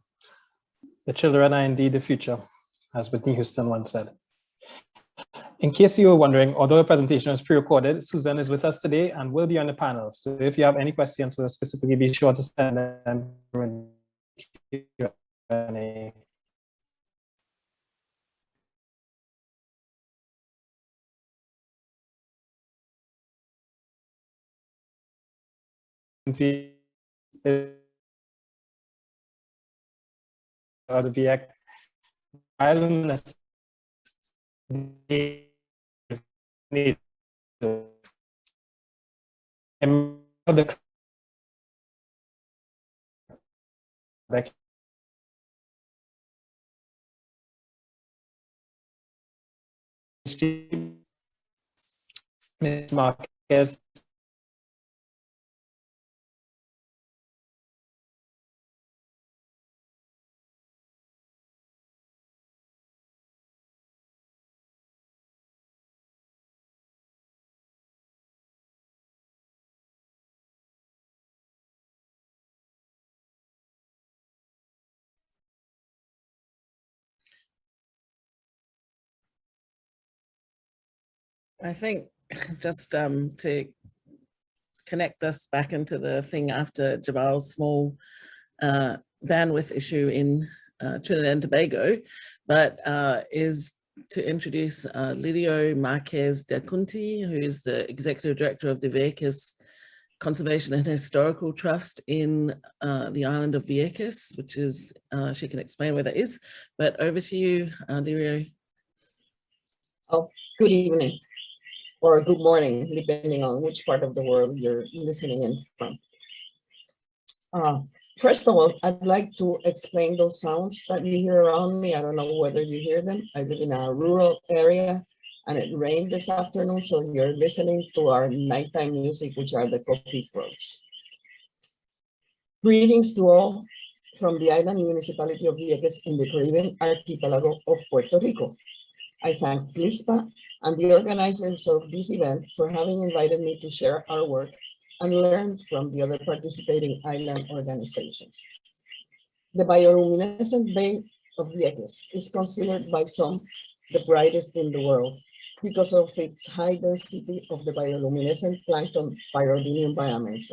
The children are indeed the future, as Whitney Houston once said. In case you were wondering, although the presentation is pre-recorded, Susan is with us today and will be on the panel. So if you have any questions for her specifically, be sure to send them in Q&A. See the VX bioluminescent need the Ms. Marquez I think just to connect us back into the thing after Jabal's small bandwidth issue in Trinidad and Tobago, but is to introduce Lidio Marquez de Acunti, who is the Executive Director of the Vieques Conservation and Historical Trust in the island of Vieques, which is, she can explain where that is, but over to you, Lidio. Oh, good evening or good morning, depending on which part of the world you're listening in from. First of all, I'd like to explain those sounds that you hear around me. I don't know whether you hear them. I live in a rural area and it rained this afternoon, so you're listening to our nighttime music, which are the coqui frogs. Greetings to all from the island municipality of Vieques in the Caribbean archipelago of Puerto Rico. I thank CLISPA and the organizers of this event for having invited me to share our work and learn from the other participating island organizations. The bioluminescent Bay of Vieques is considered by some the brightest in the world because of its high density of the bioluminescent plankton Pyrodinium byamense.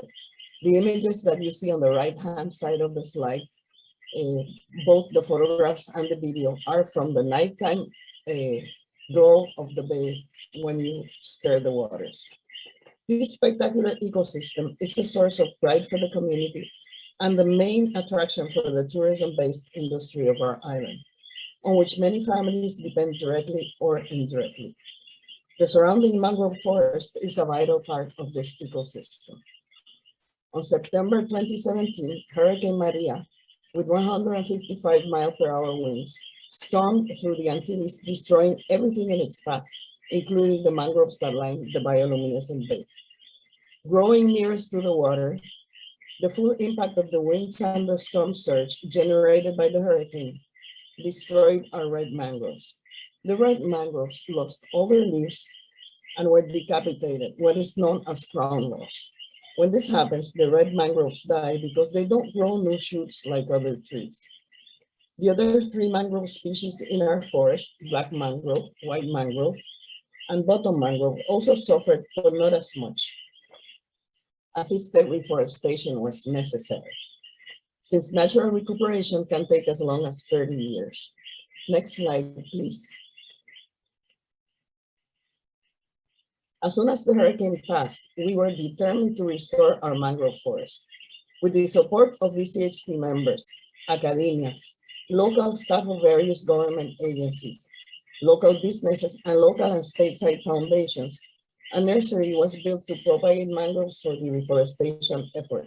The images that you see on the right-hand side of the slide, both the photographs and the video, are from the nighttime glow of the bay when you stir the waters. This spectacular ecosystem is a source of pride for the community and the main attraction for the tourism-based industry of our island, on which many families depend directly or indirectly. The surrounding mangrove forest is a vital part of this ecosystem. On September 2017, Hurricane Maria, with 155-mile-per-hour winds, stormed through the Antilles, destroying everything in its path, including the mangroves that line the bioluminescent bay. Growing nearest to the water, the full impact of the winds and the storm surge generated by the hurricane destroyed our red mangroves. The red mangroves lost all their leaves and were decapitated, what is known as crown loss. When this happens, the red mangroves die because they don't grow new shoots like other trees. The other 3 mangrove species in our forest, black mangrove, white mangrove, and bottom mangrove, also suffered, but not as much. Assisted reforestation was necessary, since natural recuperation can take as long as 30 years. Next slide, please. As soon as the hurricane passed, we were determined to restore our mangrove forest. With the support of VCHT members, academia, local staff of various government agencies, local businesses, and local and stateside foundations, a nursery was built to propagate mangroves for the reforestation effort.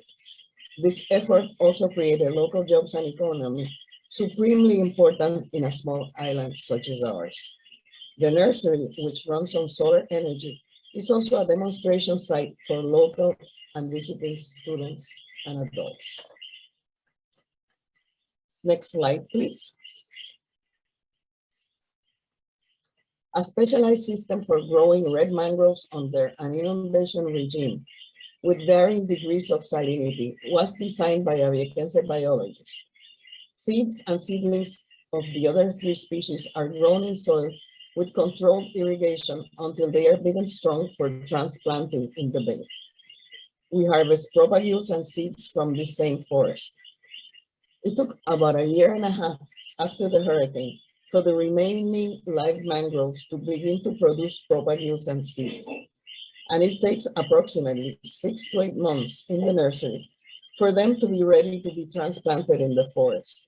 This effort also created local jobs and economy, supremely important in a small island such as ours. The nursery, which runs on solar energy, is also a demonstration site for local and visiting students and adults. Next slide, please. A specialized system for growing red mangroves under an inundation regime with varying degrees of salinity was designed by a Viequense biologist. Seeds and seedlings of the other 3 species are grown in soil with controlled irrigation until they are big and strong for transplanting in the bay. We harvest propagules and seeds from the same forest. It took about 1.5 years after the hurricane for the remaining live mangroves to begin to produce propagules and seeds. And it takes approximately 6 to 8 months in the nursery for them to be ready to be transplanted in the forest.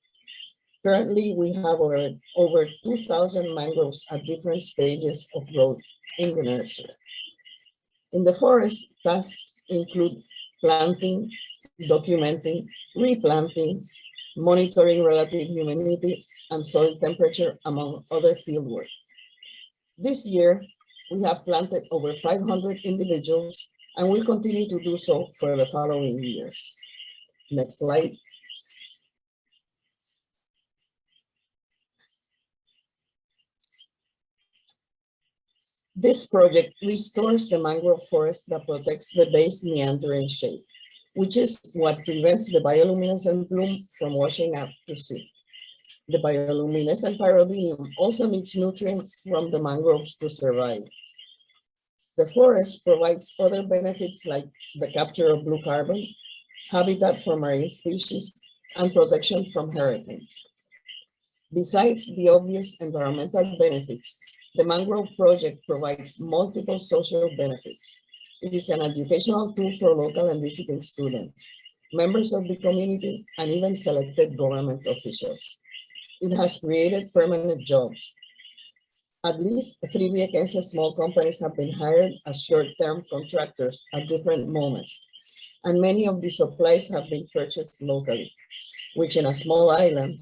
Currently, we have over 2,000 mangroves at different stages of growth in the nursery. In the forest, tasks include planting, documenting, replanting, monitoring relative humidity and soil temperature, among other field work. This year, we have planted over 500 individuals and will continue to do so for the following years. Next slide. This project restores the mangrove forest that protects the bay's meandering shape, which is what prevents the bioluminescent bloom from washing out to sea. The bioluminescent pyrodinium also needs nutrients from the mangroves to survive. The forest provides other benefits like the capture of blue carbon, habitat for marine species, and protection from hurricanes. Besides the obvious environmental benefits, the Mangrove Project provides multiple social benefits. It is an educational tool for local and visiting students, members of the community, and even selected government officials. It has created permanent jobs. At least 3 Viequense small companies have been hired as short-term contractors at different moments, and many of the supplies have been purchased locally, which in a small island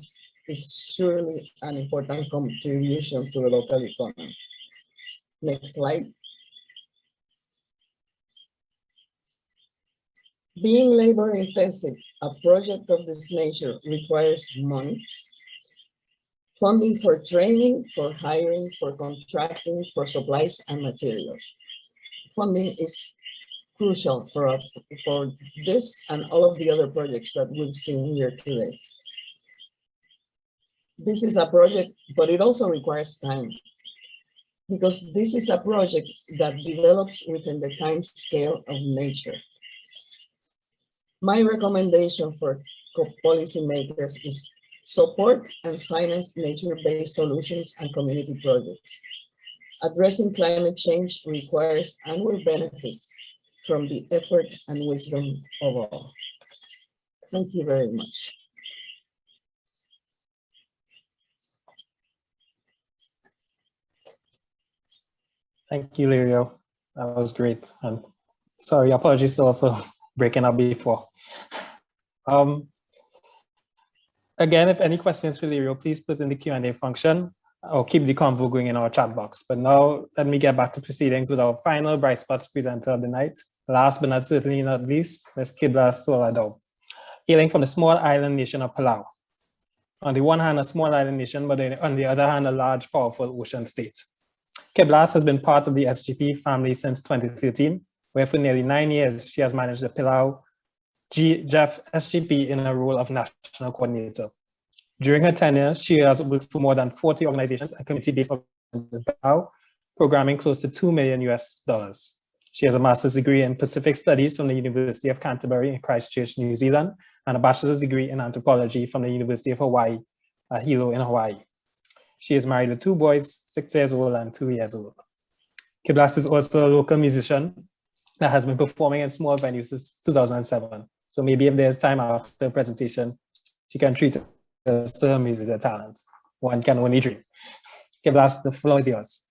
is surely an important contribution to the local economy. Next slide. Being labor intensive, a project of this nature requires money, funding for training, for hiring, for contracting, for supplies and materials. Funding is crucial for this and all of the other projects that we've seen here today. This is a project, but it also requires time, because this is a project that develops within the time scale of nature. My recommendation for policymakers is support and finance nature-based solutions and community projects. Addressing climate change requires and will benefit from the effort and wisdom of all. Thank you very much. Thank you, Lirio. That was great. And sorry, apologies still for breaking up before. Again, if any questions for Lirio, please put in the Q&A function or keep the convo going in our chat box. But now let me get back to proceedings with our final Bright Spots presenter of the night. Last but certainly not least, Ms. Kibla Soladov, hailing from the small island nation of Palau. On the one hand, a small island nation, but on the other hand, a large, powerful ocean state. Kiblas has been part of the SGP family since 2013, where for nearly 9 years, she has managed the Palau SGP in a role of national coordinator. During her tenure, she has worked for more than 40 organizations and community-based organizations, programming close to $2 million US. She has a master's degree in Pacific Studies from the University of Canterbury in Christchurch, New Zealand, and a bachelor's degree in anthropology from the University of Hawaii, Hilo in Hawaii. She is married with 2 boys, 6 years old and 2 years old. Kiblas is also a local musician that has been performing in small venues since 2007. So maybe if there's time after the presentation, she can treat us to her musical talent. One can only dream. Kiblas, the floor is yours.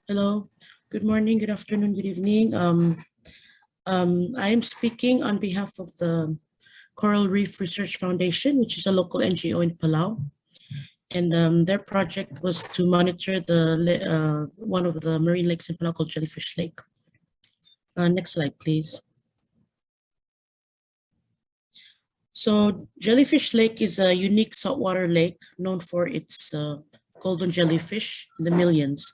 Hello, good morning, good afternoon, good evening. I am speaking on behalf of the Coral Reef Research Foundation, which is a local NGO in Palau. And their project was to monitor the one of the marine lakes in Palau called Jellyfish Lake. Next slide, please. So Jellyfish Lake is a unique saltwater lake known for its golden jellyfish in the millions.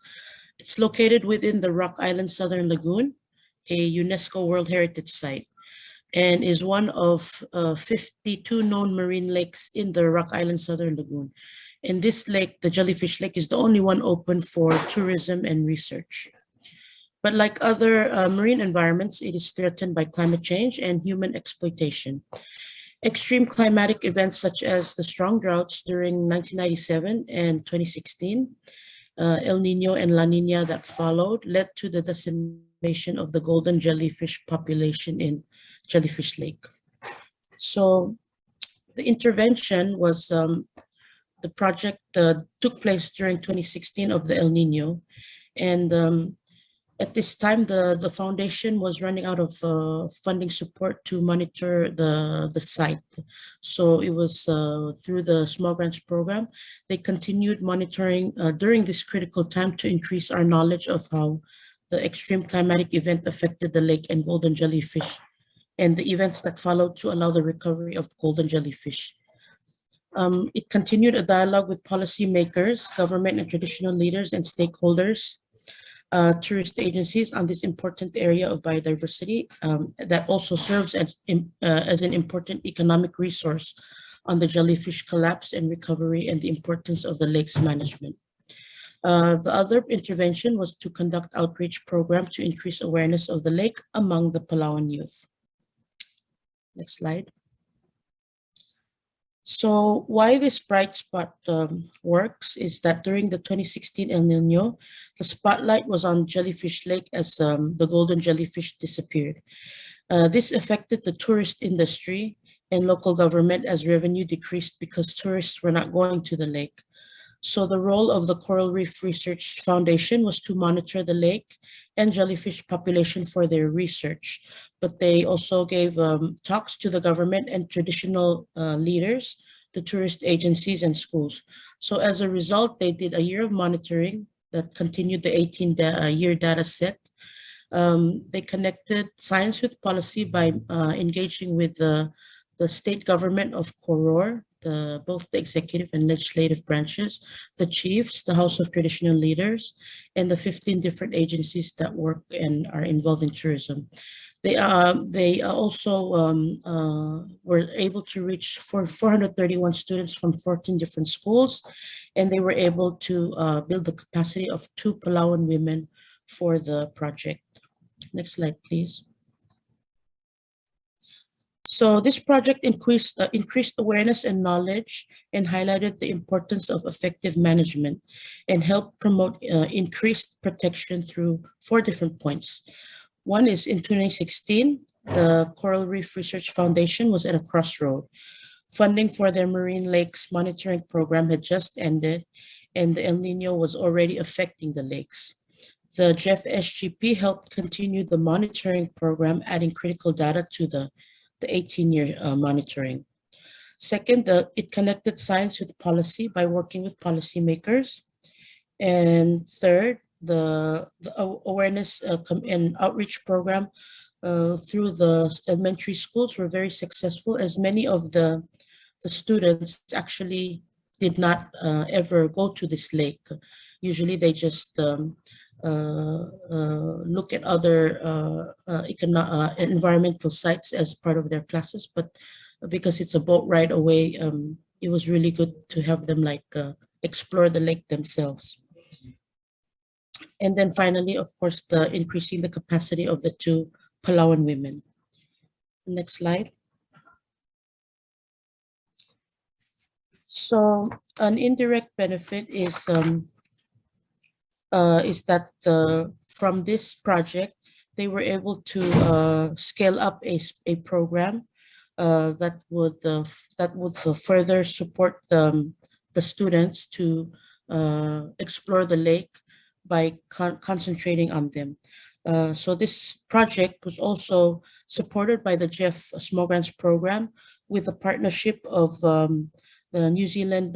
It's located within the Rock Island Southern Lagoon, a UNESCO World Heritage Site, and is one of 52 known marine lakes in the Rock Island Southern Lagoon. And this lake, the Jellyfish Lake, is the only one open for tourism and research. But like other marine environments, it is threatened by climate change and human exploitation. Extreme climatic events such as the strong droughts during 1997 and 2016, El Nino and La Nina that followed led to the decimation of the golden jellyfish population in Jellyfish Lake. So the intervention was, the project took place during 2016 of the El Nino. And at this time, the foundation was running out of funding support to monitor the site. So it was through the Small Grants Program. They continued monitoring during this critical time to increase our knowledge of how the extreme climatic event affected the lake and golden jellyfish, and the events that followed to allow the recovery of golden jellyfish. It continued a dialogue with policymakers, government and traditional leaders and stakeholders, tourist agencies on this important area of biodiversity that also serves as an important economic resource on the jellyfish collapse and recovery and the importance of the lake's management. The other intervention was to conduct outreach program to increase awareness of the lake among the Palauan youth. Next slide. So why this bright spot works is that during the 2016 El Nino, the spotlight was on Jellyfish Lake as the golden jellyfish disappeared. This affected the tourist industry and local government as revenue decreased because tourists were not going to the lake. So the role of the Coral Reef Research Foundation was to monitor the lake and jellyfish population for their research. But they also gave talks to the government and traditional leaders, the tourist agencies and schools. So as a result, they did a year of monitoring that continued the 18-year data set. They connected science with policy by engaging with the state government of Koror, both the executive and legislative branches, the chiefs, the House of Traditional Leaders, and the 15 different agencies that work and are involved in tourism. They also were able to reach 431 students from 14 different schools, and they were able to build the capacity of 2 Palauan women for the project. Next slide, please. So this project increased awareness and knowledge and highlighted the importance of effective management and helped promote increased protection through 4 different points. One is in 2016, the Coral Reef Research Foundation was at a crossroad. Funding for their marine lakes monitoring program had just ended, and the El Nino was already affecting the lakes. The Jeff SGP helped continue the monitoring program, adding critical data to the 18-year monitoring. Second, it connected science with policy by working with policymakers. And third, the awareness and outreach program through the elementary schools were very successful, as many of the students actually did not ever go to this lake. Usually they just look at other environmental sites as part of their classes, but because it's a boat ride away, it was really good to have them like explore the lake themselves. And then finally, of course, the increasing the capacity of the 2 Palawan women. Next slide. So an indirect benefit is that from this project, they were able to scale up a program that would further support the students to explore the lake by concentrating on them. So this project was also supported by the GEF Small Grants Program with the partnership of the New Zealand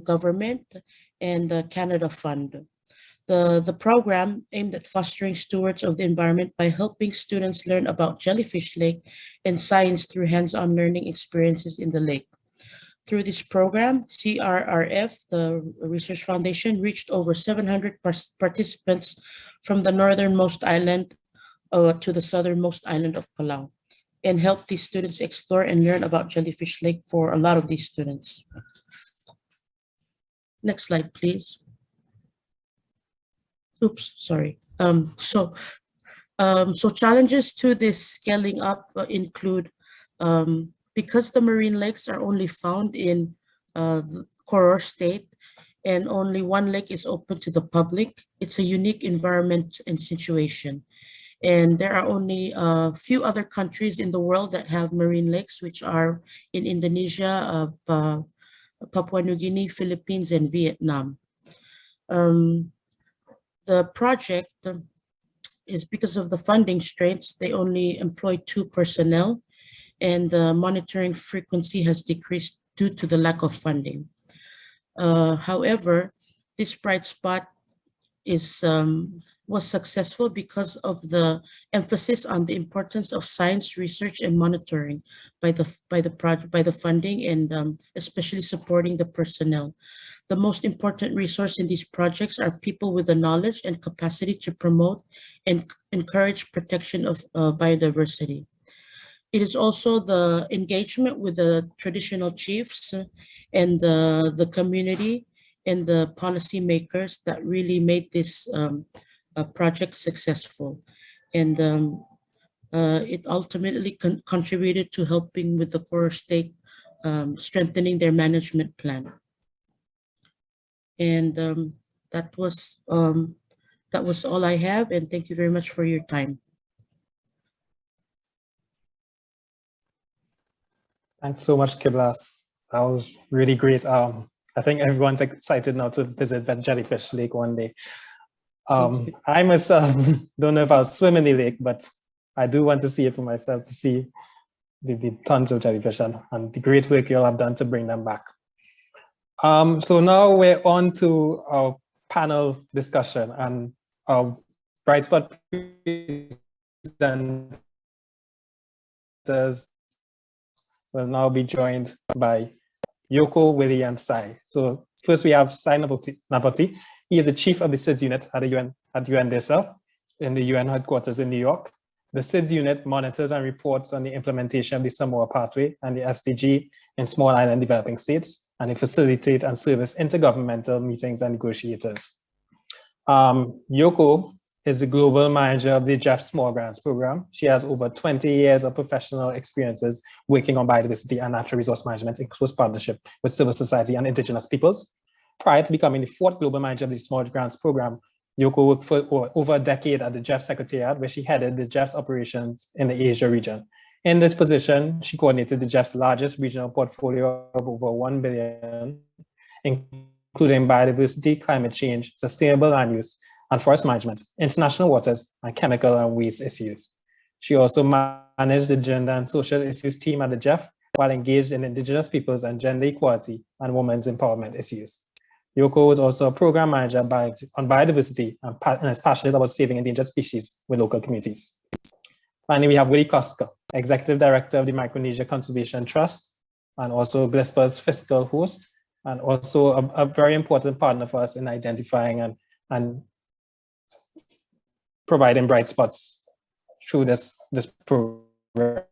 government and the Canada Fund. The program aimed at fostering stewards of the environment by helping students learn about Jellyfish Lake and science through hands-on learning experiences in the lake. Through this program, CRRF, the Research Foundation, reached over 700 participants from the northernmost island to the southernmost island of Palau, and helped these students explore and learn about Jellyfish Lake for a lot of these students. Next slide, please. Oops, sorry. So challenges to this scaling up include because the marine lakes are only found in the Koror state and only 1 lake is open to the public, it's a unique environment and situation. And there are only a few other countries in the world that have marine lakes, which are in Indonesia, Papua New Guinea, Philippines, and Vietnam. The project is because of the funding straits, they only employ 2 personnel, and the monitoring frequency has decreased due to the lack of funding. However, this bright spot was successful because of the emphasis on the importance of science research and monitoring by the funding, and especially supporting the personnel. The most important resource in these projects are people with the knowledge and capacity to promote and encourage protection of biodiversity. It is also the engagement with the traditional chiefs and the community and the policymakers that really made this project successful. And it ultimately contributed to helping with the Koror state strengthening their management plan. And that was all I have, and thank you very much for your time. Thanks so much, Kiblas. That was really great. I think everyone's excited now to visit that Jellyfish Lake one day. I myself don't know if I'll swim in the lake, but I do want to see it for myself, to see the tons of jellyfish and the great work you'll have done to bring them back. So now we're on to our panel discussion, and our Bright Spot presenters will now be joined by Yoko, Willie, and Sai. So first we have Sai Napoti. He is the chief of the SIDS unit at the UN UNDESA in the UN headquarters in New York. The SIDS unit monitors and reports on the implementation of the Samoa Pathway and the SDG in small island developing states, and they facilitate and service intergovernmental meetings and negotiators. Yoko is the global manager of the GEF Small Grants Program. She has over 20 years of professional experiences working on biodiversity and natural resource management in close partnership with civil society and indigenous peoples. Prior to becoming the 4th global manager of the Small Grants Program, Yoko worked for over a decade at the GEF Secretariat, where she headed the GEF's operations in the Asia region. In this position, she coordinated the GEF's largest regional portfolio of over 1 billion, including biodiversity, climate change, sustainable land use, and forest management, international waters, and chemical and waste issues. She also managed the gender and social issues team at the GEF, while engaged in indigenous peoples and gender equality and women's empowerment issues. Yoko was also a program manager on biodiversity and is passionate about saving endangered species with local communities. Finally, we have Willie Koska, Executive Director of the Micronesia Conservation Trust, and also GLISPA's fiscal host, and also a very important partner for us in identifying and providing bright spots through this program.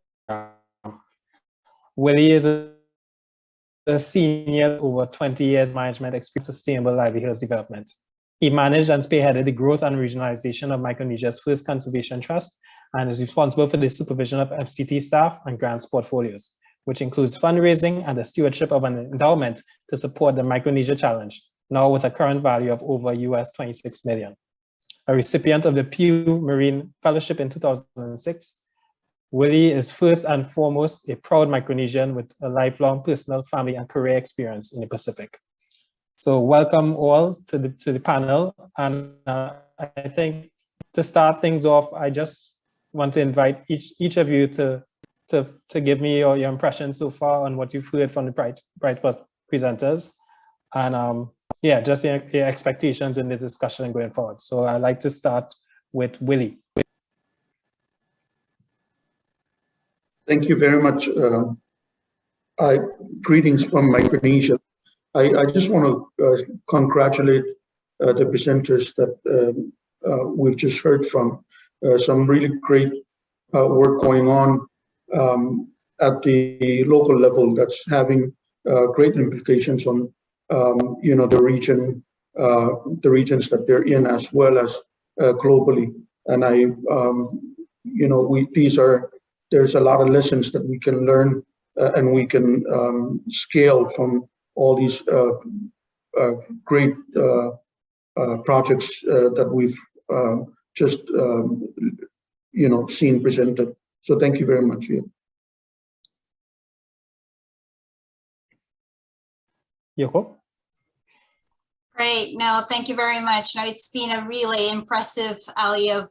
Willie is a senior over 20 years management experience sustainable livelihoods development. He managed and spearheaded the growth and regionalization of Micronesia's first conservation trust and is responsible for the supervision of FCT staff and grants portfolios, which includes fundraising and the stewardship of an endowment to support the Micronesia Challenge, now with a current value of over US 26 million. A recipient of the Pew Marine Fellowship in 2006, Willie is first and foremost a proud Micronesian with a lifelong personal, family, and career experience in the Pacific. So welcome all to the panel. And I think to start things off, I just want to invite each of you to give me your impressions so far on what you've heard from the Brightspot presenters. And yeah, just your expectations in the discussion going forward. So I'd like to start with Willie. Thank you very much. Greetings from Micronesia. I just want to congratulate the presenters that we've just heard from. Some really great work going on at the local level that's having great implications on the regions that they're in, as well as globally. And there's a lot of lessons that we can learn and we can scale from all these great projects that we've just seen presented. So thank you very much. Yoko? Great. No, thank you very much. No, it's been a really impressive alley of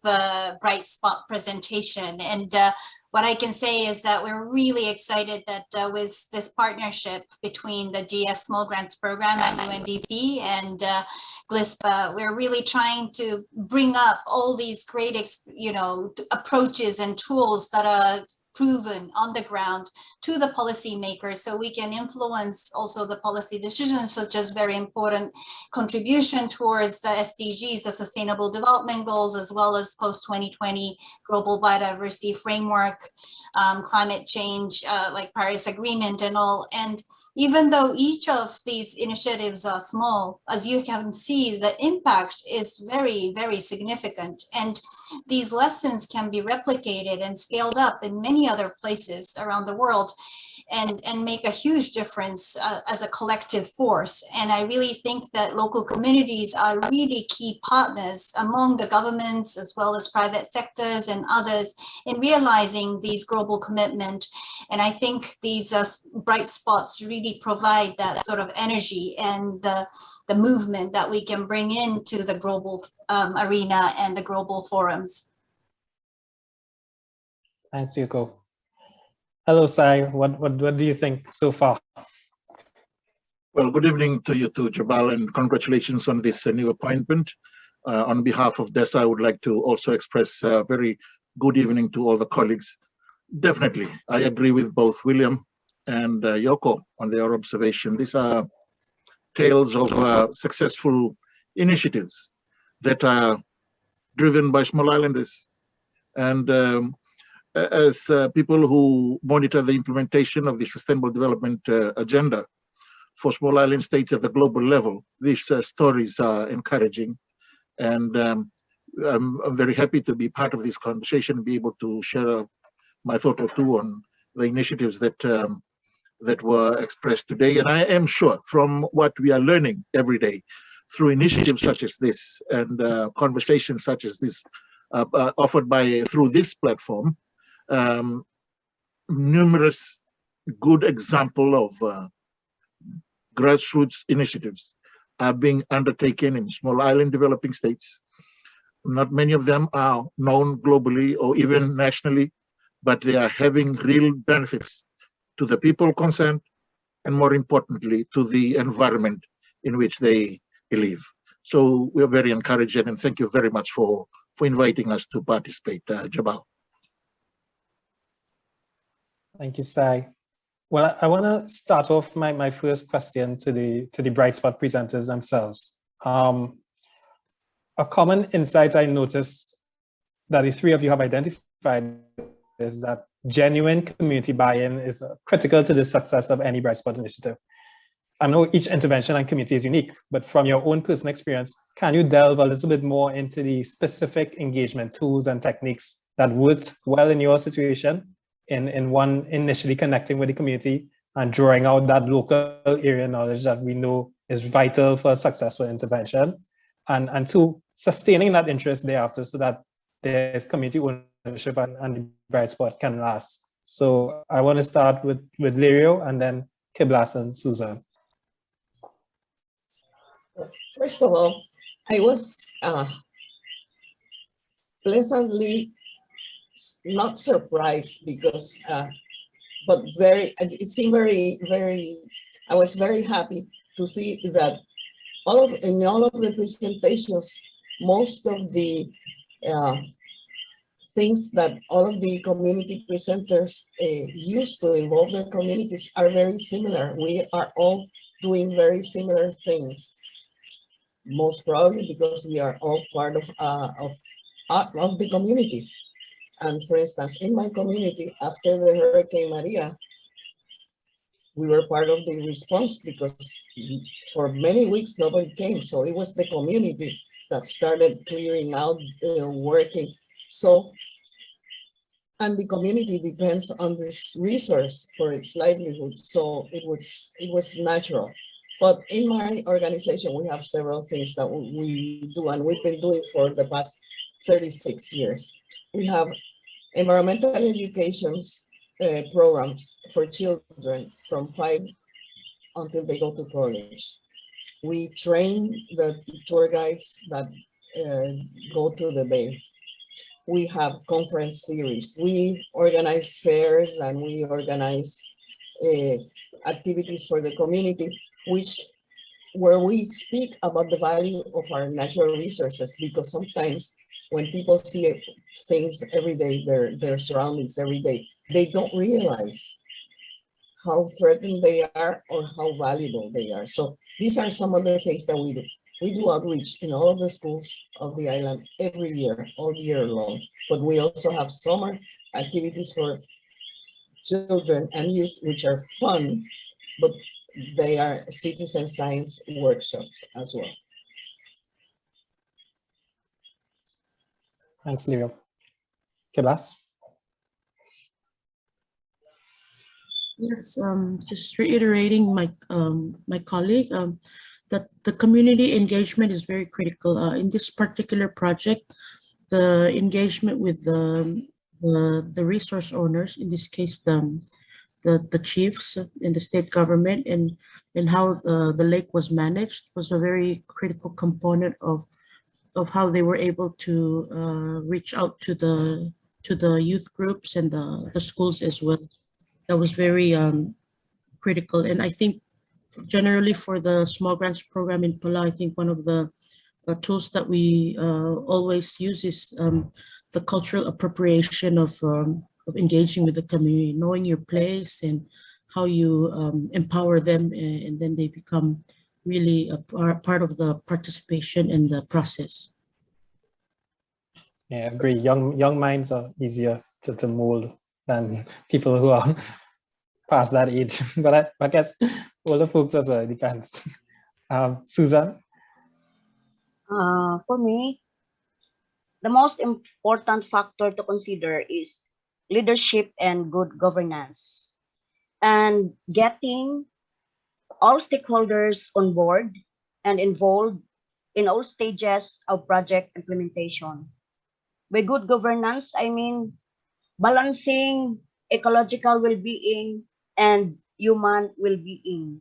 bright spot presentation. And what I can say is that we're really excited that with this partnership between the GF Small Grants Program at UNDP and GLISPA, we're really trying to bring up all these great, approaches and tools that are proven on the ground to the policymakers, so we can influence also the policy decisions, such as very important contribution towards the SDGs, the Sustainable Development Goals, as well as post-2020 Global Biodiversity Framework, climate change, like Paris Agreement and all. And even though each of these initiatives are small, as you can see, the impact is very, very significant. And these lessons can be replicated and scaled up in many other places around the world and make a huge difference as a collective force. And I really think that local communities are really key partners among the governments as well as private sectors and others in realizing these global commitment. And I think these bright spots really provide that sort of energy and the movement that we can bring into the global arena and the global forums. Thanks, Yuko. Hello, Sai. What do you think so far? Well, good evening to you too, Jabal, and congratulations on this new appointment. On behalf of DESA, I would like to also express a very good evening to all the colleagues. Definitely, I agree with both William and Yoko on their observation. These are tales of successful initiatives that are driven by small islanders. And as people who monitor the implementation of the Sustainable Development Agenda for small island states at the global level, these stories are encouraging. And I'm very happy to be part of this conversation and be able to share my thought or two on the initiatives that that were expressed today. And I am sure from what we are learning every day through initiatives such as this and conversations such as this offered through this platform, numerous good example of grassroots initiatives are being undertaken in small island developing states. Not many of them are known globally or even nationally, but they are having real benefits to the people concerned, and more importantly, to the environment in which they live. So we're very encouraged, and thank you very much for inviting us to participate, Jabal. Thank you, Sai. Well, I want to start off my first question to the Bright Spot presenters themselves. A common insight I noticed that the three of you have identified is that genuine community buy-in is critical to the success of any Bright Spot initiative. I know each intervention and community is unique, but from your own personal experience, can you delve a little bit more into the specific engagement tools and techniques that worked well in your situation in one, initially connecting with the community and drawing out that local area knowledge that we know is vital for successful intervention, and two, sustaining that interest thereafter so that there's community ownership and the Bright Spot can last. So I want to start with Lirio and then Kiblas and Susan. First of all, I was pleasantly not surprised because, but it seemed I was very happy to see that in all of the presentations, most of the things that all of the community presenters use to involve their communities are very similar. We are all doing very similar things. Most probably because we are all part of the community. And for instance, in my community, after the Hurricane Maria, we were part of the response because for many weeks nobody came. So it was the community that started clearing out, working. So, and the community depends on this resource for its livelihood. So it was natural. But in my organization, we have several things that we do, and we've been doing for the past 36 years. We have environmental education programs for children from 5 until they go to college. We train the tour guides that go to the bay. We have conference series. We organize fairs and we organize activities for the community, where we speak about the value of our natural resources, because sometimes when people see things every day, their surroundings every day, they don't realize how threatened they are or how valuable they are. So these are some of the things that we do. We do outreach in all of the schools of the island every year, all year long, but we also have summer activities for children and youth, which are fun, but they are citizen science workshops as well. Thanks, Lirio. Kiblas? Yes, just reiterating my colleague, that the community engagement is very critical. In this particular project, the engagement with the resource owners, in this case, the chiefs in the state government, and how the lake was managed was a very critical component of how they were able to reach out to the youth groups and the schools as well. That was very critical. And I think generally for the small grants program in Palau, I think one of the tools that we always use is the cultural appropriation of engaging with the community, knowing your place and how you empower them, and then they become really a part of the participation in the process. Yeah, I agree. Young minds are easier to mold than people who are past that age. But I guess older folks as well, it depends. Susan? For me, the most important factor to consider is leadership and good governance, and getting all stakeholders on board and involved in all stages of project implementation. By good governance, I mean balancing ecological well-being and human well-being,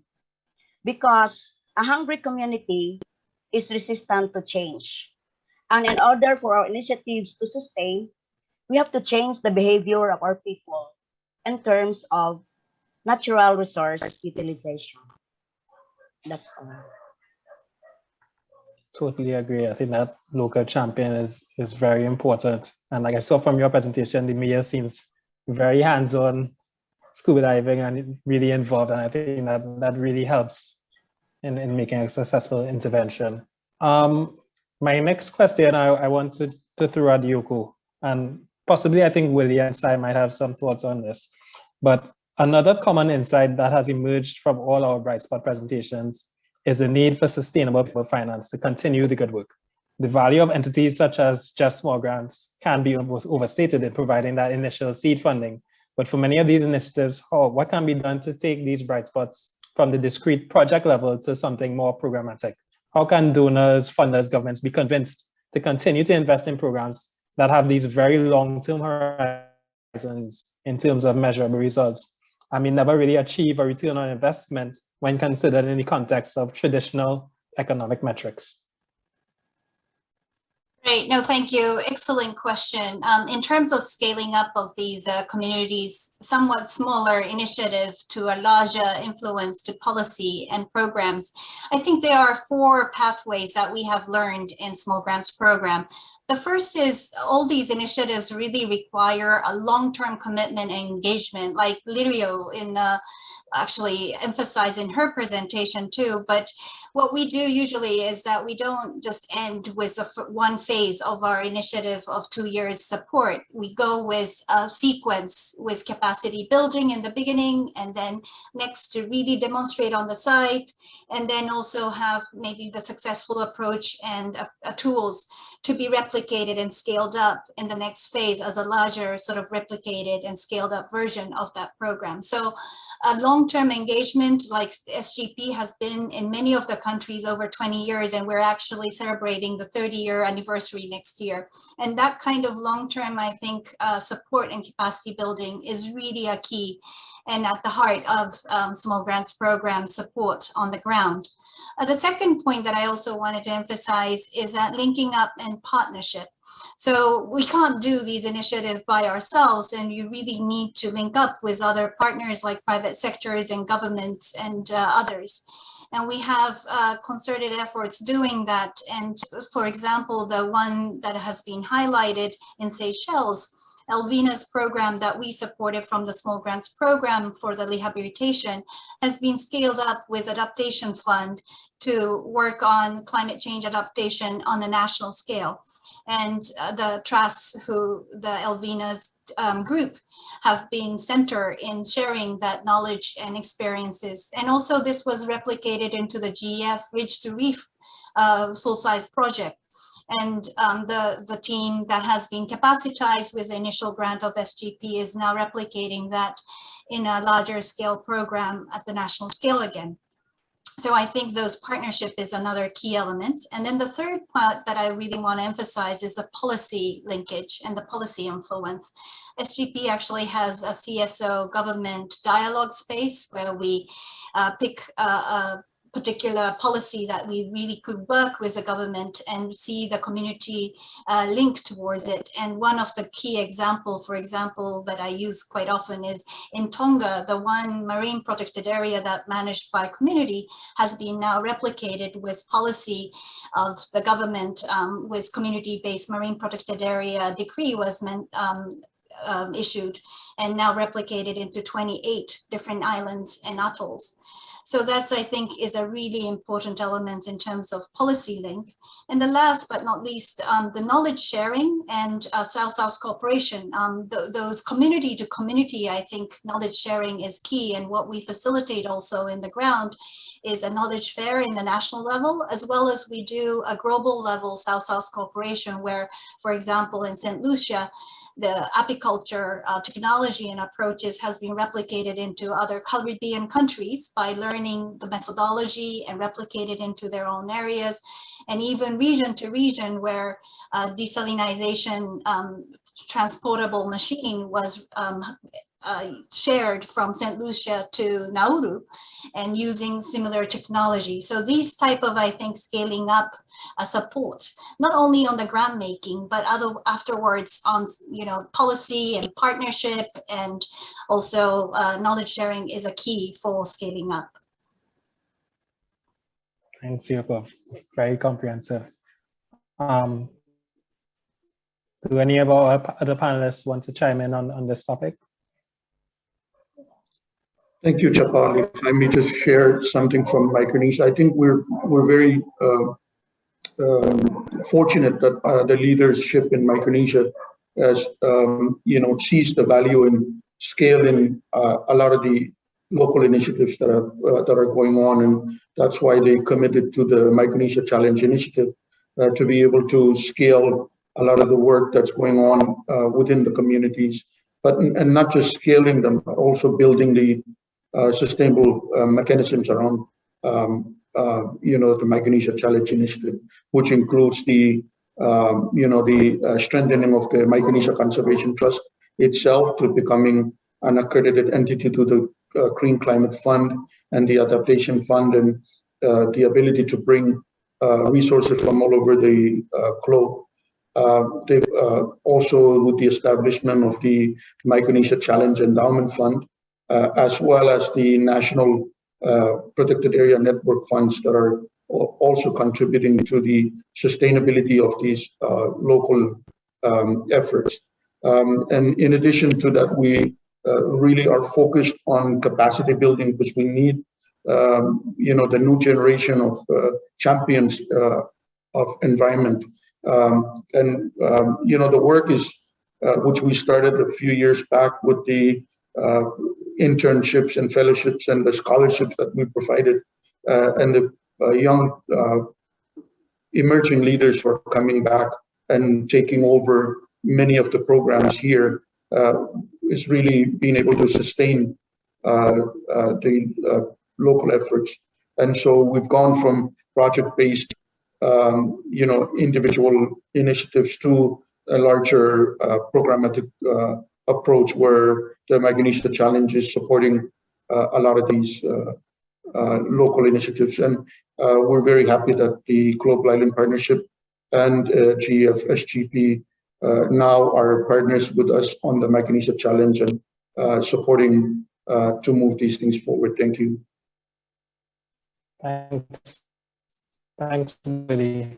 because a hungry community is resistant to change. And in order for our initiatives to sustain, we have to change the behavior of our people in terms of natural resource utilization. That's all. Totally agree. I think that local champion is very important. And like I saw from your presentation, the mayor seems very hands-on scuba diving and really involved. And I think that really helps in making a successful intervention. My next question, I wanted to throw at Yoko. And possibly, I think Willie and Sai might have some thoughts on this. But another common insight that has emerged from all our Bright Spot presentations is the need for sustainable finance to continue the good work. The value of entities such as Just Small Grants can be overstated in providing that initial seed funding. But for many of these initiatives, what can be done to take these bright spots from the discrete project level to something more programmatic? How can donors, funders, governments be convinced to continue to invest in programs that have these very long-term horizons in terms of measurable results? I mean, never really achieve a return on investment when considered in the context of traditional economic metrics. Great, no, thank you. Excellent question. In terms of scaling up of these communities, somewhat smaller initiative to a larger influence to policy and programs, I think there are 4 pathways that we have learned in Small Grants Program. The first is all these initiatives really require a long-term commitment and engagement, like Lirio actually emphasized in her presentation too. But what we do usually is that we don't just end with one phase of our initiative of 2 years support. We go with a sequence with capacity building in the beginning, and then next to really demonstrate on the site, and then also have maybe the successful approach and tools to be replicated and scaled up in the next phase as a larger sort of replicated and scaled up version of that program. So a long-term engagement like SGP has been in many of the countries over 20 years, and we're actually celebrating the 30-year anniversary next year. And that kind of long-term, I think, support and capacity building is really a key and at the heart of Small Grants Program support on the ground. The second point that I also wanted to emphasize is that linking up and partnership. So we can't do these initiatives by ourselves, and you really need to link up with other partners like private sectors and governments and others. And we have concerted efforts doing that. And for example, the one that has been highlighted in Seychelles, Elvina's program that we supported from the Small Grants Program for the rehabilitation has been scaled up with Adaptation Fund to work on climate change adaptation on a national scale. And the TRAS, the Elvina's group, have been center in sharing that knowledge and experiences. And also this was replicated into the GEF Ridge to Reef full-size project. And the team that has been capacitized with the initial grant of SGP is now replicating that in a larger scale program at the national scale again. So I think those partnership is another key element. And then the third part that I really want to emphasize is the policy linkage and the policy influence. SGP actually has a CSO government dialogue space where we pick a particular policy that we really could work with the government and see the community link towards it. And one of the key example, for example, that I use quite often is in Tonga, the one marine protected area that managed by community has been now replicated with policy of the government with community-based marine protected area decree was issued and now replicated into 28 different islands and atolls. So that's, I think, is a really important element in terms of policy link. And the last but not least, the knowledge sharing and South-South cooperation. Those community to community, I think knowledge sharing is key. And what we facilitate also in the ground is a knowledge fair in the national level, as well as we do a global level South-South cooperation where, for example, in St. Lucia, the apiculture technology and approaches has been replicated into other Caribbean countries by learning the methodology and replicated into their own areas, and even region to region where desalinization transportable machine was shared from St. Lucia to Nauru and using similar technology. So these type of, I think, scaling up support, not only on the grant making, but afterwards on, policy and partnership, and also knowledge sharing is a key for scaling up. Thanks, Yoko. Very comprehensive. Do any of our other panelists want to chime in on this topic? Thank you, Chapal. If I may just share something from Micronesia. I think we're very fortunate that the leadership in Micronesia sees the value in scaling a lot of the local initiatives that are going on, and that's why they committed to the Micronesia Challenge initiative to be able to scale a lot of the work that's going on within the communities, and not just scaling them, but also building the sustainable mechanisms around the Micronesia Challenge initiative, which includes the strengthening of the Micronesia Conservation Trust itself to becoming an accredited entity to the Green Climate Fund and the Adaptation Fund, and the ability to bring resources from all over the globe. Also with the establishment of the Micronesia Challenge Endowment Fund, as well as the National Protected Area Network funds that are also contributing to the sustainability of these local efforts. And in addition to that, we really are focused on capacity building, because we need the new generation of champions of environment. The work is, which we started a few years back with the internships and fellowships and the scholarships that we provided, and the young emerging leaders who are coming back and taking over many of the programs here, is really being able to sustain the local efforts. And so we've gone from project-based individual initiatives to a larger programmatic approach, where the Micronesia Challenge is supporting a lot of these local initiatives. And we're very happy that the Global Island Partnership and GFSGP now are partners with us on the Micronesia Challenge and supporting to move these things forward. Thank you. Thanks, Willie.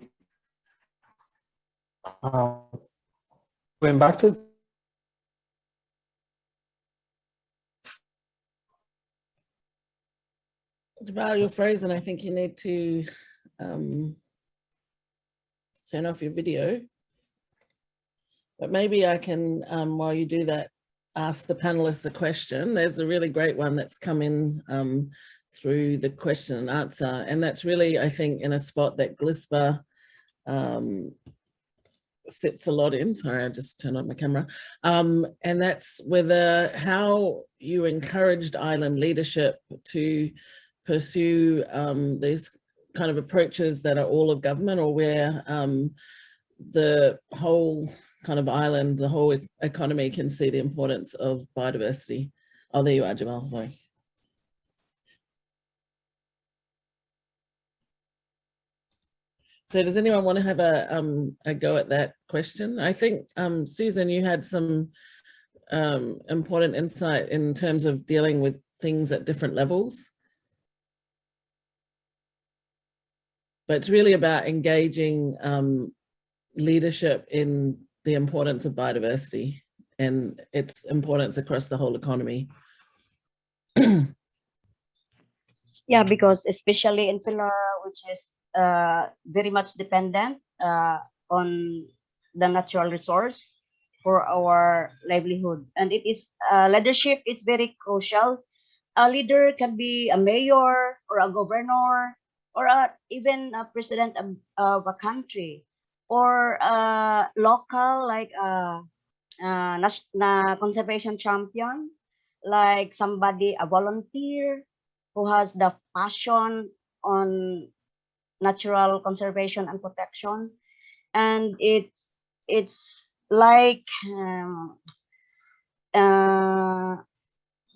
Going back to Jabal, you're frozen. I think you need to turn off your video. But maybe I can, while you do that, ask the panelists a question. There's a really great one that's come in through the question and answer. And that's really, I think, in a spot that GLISPA sits a lot in. Sorry, I just turned on my camera. And that's whether how you encouraged island leadership to pursue these kind of approaches that are all of government, or where the whole kind of island, the whole economy can see the importance of biodiversity. Oh, there you are, Jamal, sorry. So does anyone want to have a go at that question? I think, Susan, you had some important insight in terms of dealing with things at different levels. But it's really about engaging leadership in the importance of biodiversity and its importance across the whole economy. Yeah, because especially in Pilar, which is very much dependent on the natural resource for our livelihood, and it is leadership is very crucial. A leader can be a mayor or a governor, or even a president of a country, or local, like a conservation champion, like somebody, a volunteer who has the passion on natural conservation and protection. And it's like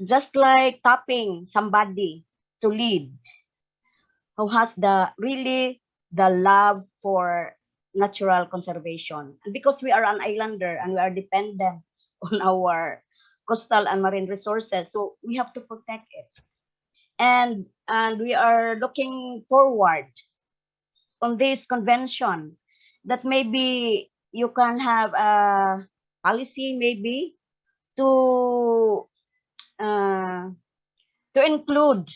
just like tapping somebody to lead, who has really the love for natural conservation. And because we are an islander and we are dependent on our coastal and marine resources, so we have to protect it. And we are looking forward on this convention that maybe you can have a policy, maybe to include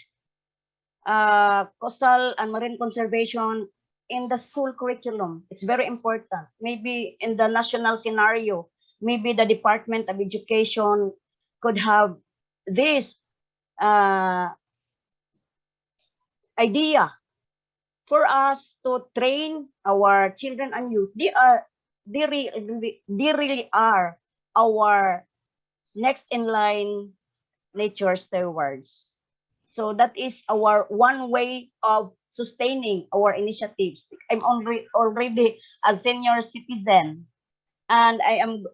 coastal and marine conservation in the school curriculum. It's very important. Maybe in the national scenario, maybe the Department of Education could have this idea for us to train our children and youth. They really are our next in line nature stewards. So that is our one way of sustaining our initiatives. I'm already a senior citizen, and I am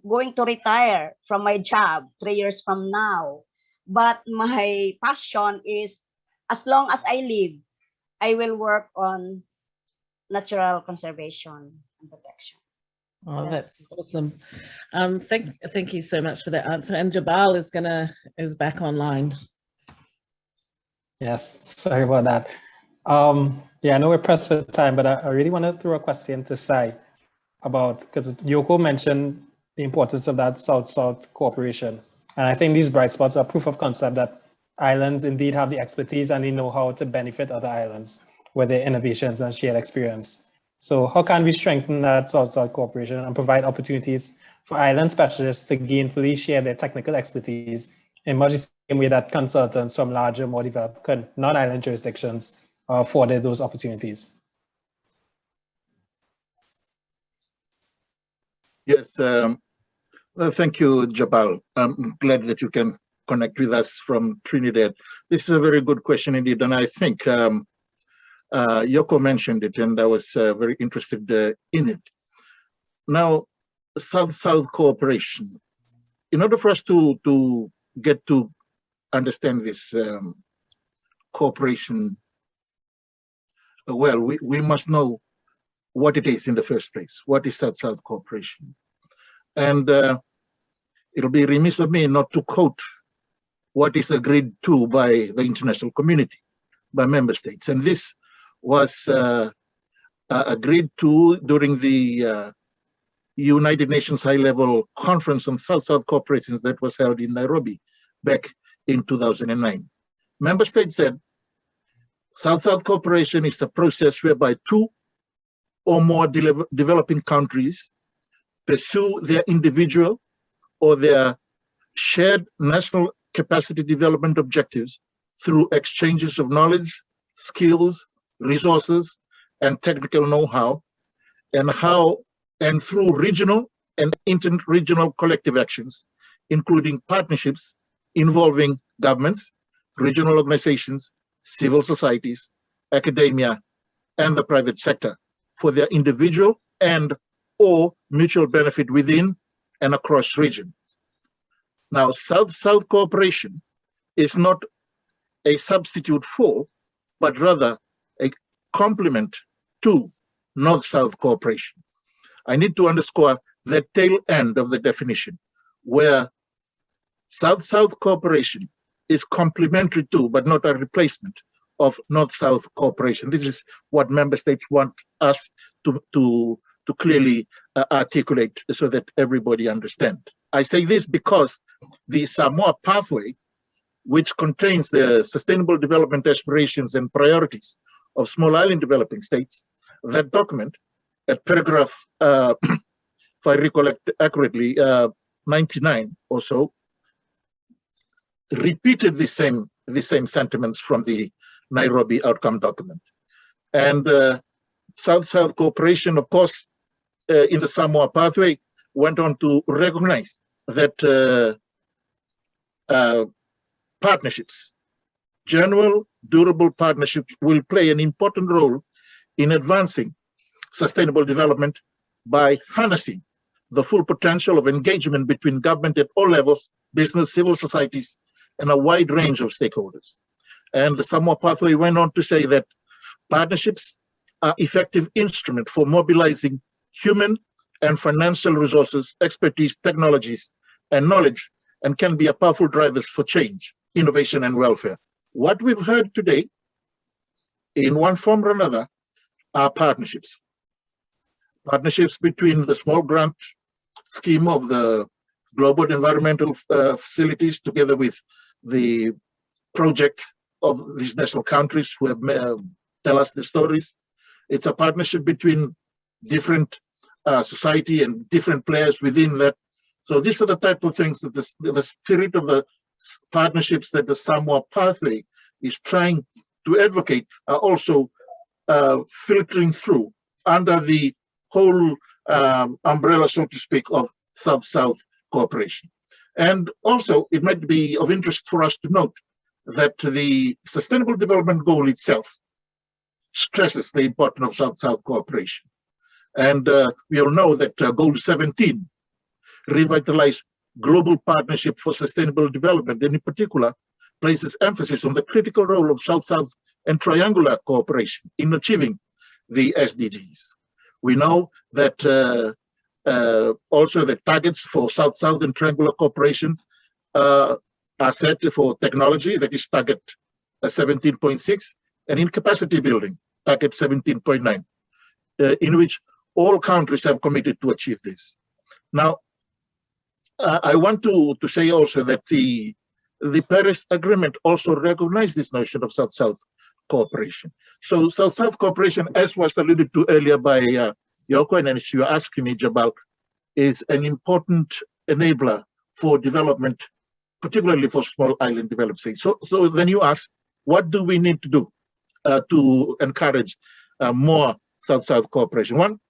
going to retire from my job 3 years from now. But my passion is, as long as I live, I will work on natural conservation and protection. Oh, that's awesome. Thank you so much for that answer. And Jabal is back online. Yes, sorry about that. Yeah, I know we're pressed for time, but I really want to throw a question to Sai about, because Yoko mentioned the importance of that South-South cooperation. And I think these bright spots are proof of concept that islands indeed have the expertise and they know how to benefit other islands with their innovations and shared experience. So how can we strengthen that South-South cooperation and provide opportunities for island specialists to gainfully share their technical expertise in much the same way that consultants from larger, more developed non-island jurisdictions are afforded those opportunities? Yes, thank you, Jabal. I'm glad that you can connect with us from Trinidad. This is a very good question indeed, and I think Yoko mentioned it, and I was very interested in it. Now, South-South cooperation. In order for us to get to understand this cooperation well, we must know what it is in the first place. What is South-South cooperation? And it'll be remiss of me not to quote what is agreed to by the international community, by member states. And this was agreed to during the United Nations high-level conference on South-South cooperation that was held in Nairobi back in 2009. Member states said South-South cooperation is a process whereby two or more developing countries pursue their individual or their shared national capacity development objectives through exchanges of knowledge, skills, resources, and technical know-how, and through regional and inter-regional collective actions, including partnerships involving governments, regional organizations, civil societies, academia, and the private sector for their individual and or mutual benefit within and across regions. Now, South-South cooperation is not a substitute for, but rather a complement to North-South cooperation. I need to underscore the tail end of the definition, where South-South cooperation is complementary to, but not a replacement of North-South cooperation. This is what member states want us to clearly articulate so that everybody understands. I say this because the Samoa Pathway, which contains the Sustainable Development Aspirations and Priorities of Small Island Developing States, that document at paragraph, if I recollect accurately, 99 or so, repeated the same sentiments from the Nairobi outcome document. And South-South cooperation, of course, in the Samoa Pathway, went on to recognize that partnerships, general durable partnerships, will play an important role in advancing sustainable development by harnessing the full potential of engagement between government at all levels, business, civil societies, and a wide range of stakeholders. And the Samoa Pathway went on to say that partnerships are effective instrument for mobilizing human and financial resources, expertise, technologies, and knowledge, and can be a powerful drivers for change, innovation, and welfare. What we've heard today, in one form or another, are partnerships. Partnerships between the small grant scheme of the global environmental facilities together with the project of these national countries who have tell us the stories. It's a partnership between different society and different players within that. So these are the type of things that the spirit of the partnerships that the Samoa Pathway is trying to advocate are also filtering through under the whole umbrella, so to speak, of South-South cooperation. And also, it might be of interest for us to note that the Sustainable Development Goal itself stresses the importance of South-South cooperation. And we all know that Goal 17, revitalize global partnership for sustainable development, and in particular, places emphasis on the critical role of South-South and triangular cooperation in achieving the SDGs. We know that also the targets for South-South and triangular cooperation are set for technology, that is target 17.6, and in capacity building, target 17.9, in which all countries have committed to achieve this. Now, I want to say also that the Paris Agreement also recognized this notion of South-South cooperation. So South-South cooperation, as was alluded to earlier by Yoko, and as you are asking me, Jabal, is an important enabler for development, particularly for small island developed states. So then you ask, what do we need to do to encourage more South-South cooperation? One,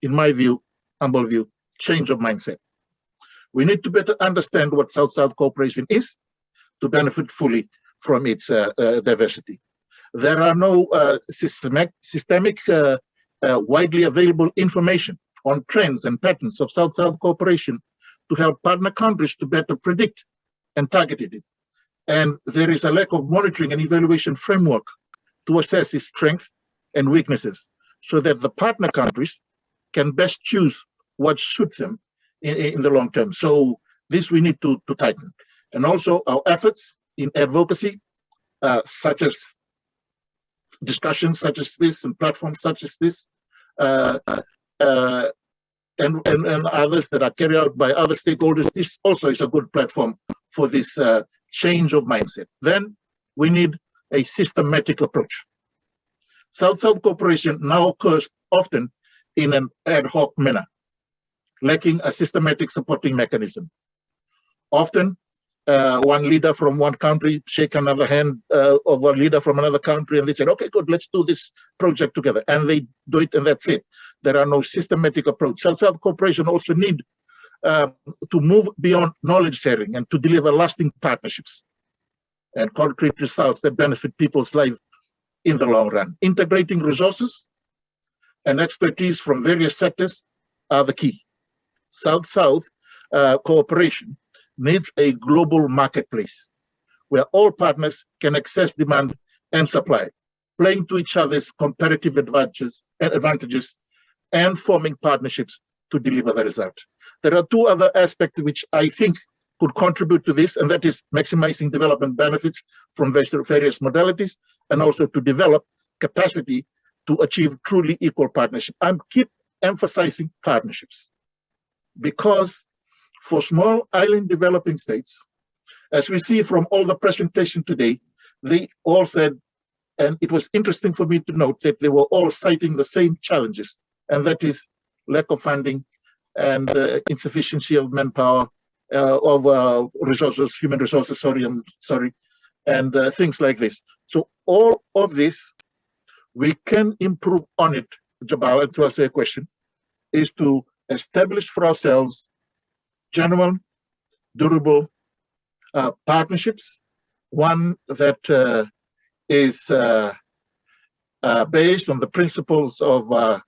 in my view, humble view, change of mindset. We need to better understand what South-South cooperation is to benefit fully from its diversity. There are no systemic widely available information on trends and patterns of South-South cooperation to help partner countries to better predict and target it. And there is a lack of monitoring and evaluation framework to assess its strengths and weaknesses so that the partner countries can best choose what suits them in the long term. So this we need to tighten. And also our efforts in advocacy, such as discussions such as this and platforms such as this, and others that are carried out by other stakeholders, this also is a good platform for this change of mindset. Then we need a systematic approach. South-South cooperation now occurs often in an ad hoc manner, lacking a systematic supporting mechanism. Often, one leader from one country shake another hand of a leader from another country, and they said, okay, good, let's do this project together. And they do it, and that's it. There are no systematic approach. South-South cooperation also need to move beyond knowledge sharing and to deliver lasting partnerships and concrete results that benefit people's life in the long run. Integrating resources and expertise from various sectors are the key. South-South cooperation needs a global marketplace where all partners can access demand and supply, playing to each other's comparative advantages and forming partnerships to deliver the result. There are two other aspects which I think could contribute to this, and that is maximizing development benefits from various modalities, and also to develop capacity to achieve truly equal partnership. I keep emphasizing partnerships because for small island developing states, as we see from all the presentation today, they all said, and it was interesting for me to note that they were all citing the same challenges, and that is lack of funding and insufficiency of manpower, of resources, human resources, and things like this. So all of this, we can improve on it, Jabal, to answer your question, is to establish for ourselves genuine, durable partnerships, one that is based on the principles of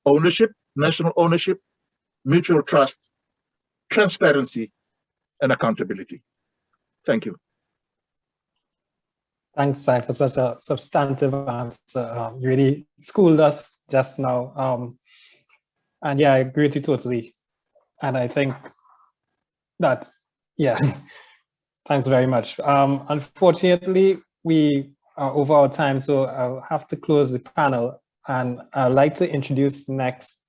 ownership, national ownership, mutual trust, transparency, and accountability. Thank you. Thanks, Sai, for such a substantive answer. You really schooled us just now. And yeah, I agree with you totally. And I think that, yeah, thanks very much. Unfortunately, we are over our time, so I'll have to close the panel. And I'd like to introduce next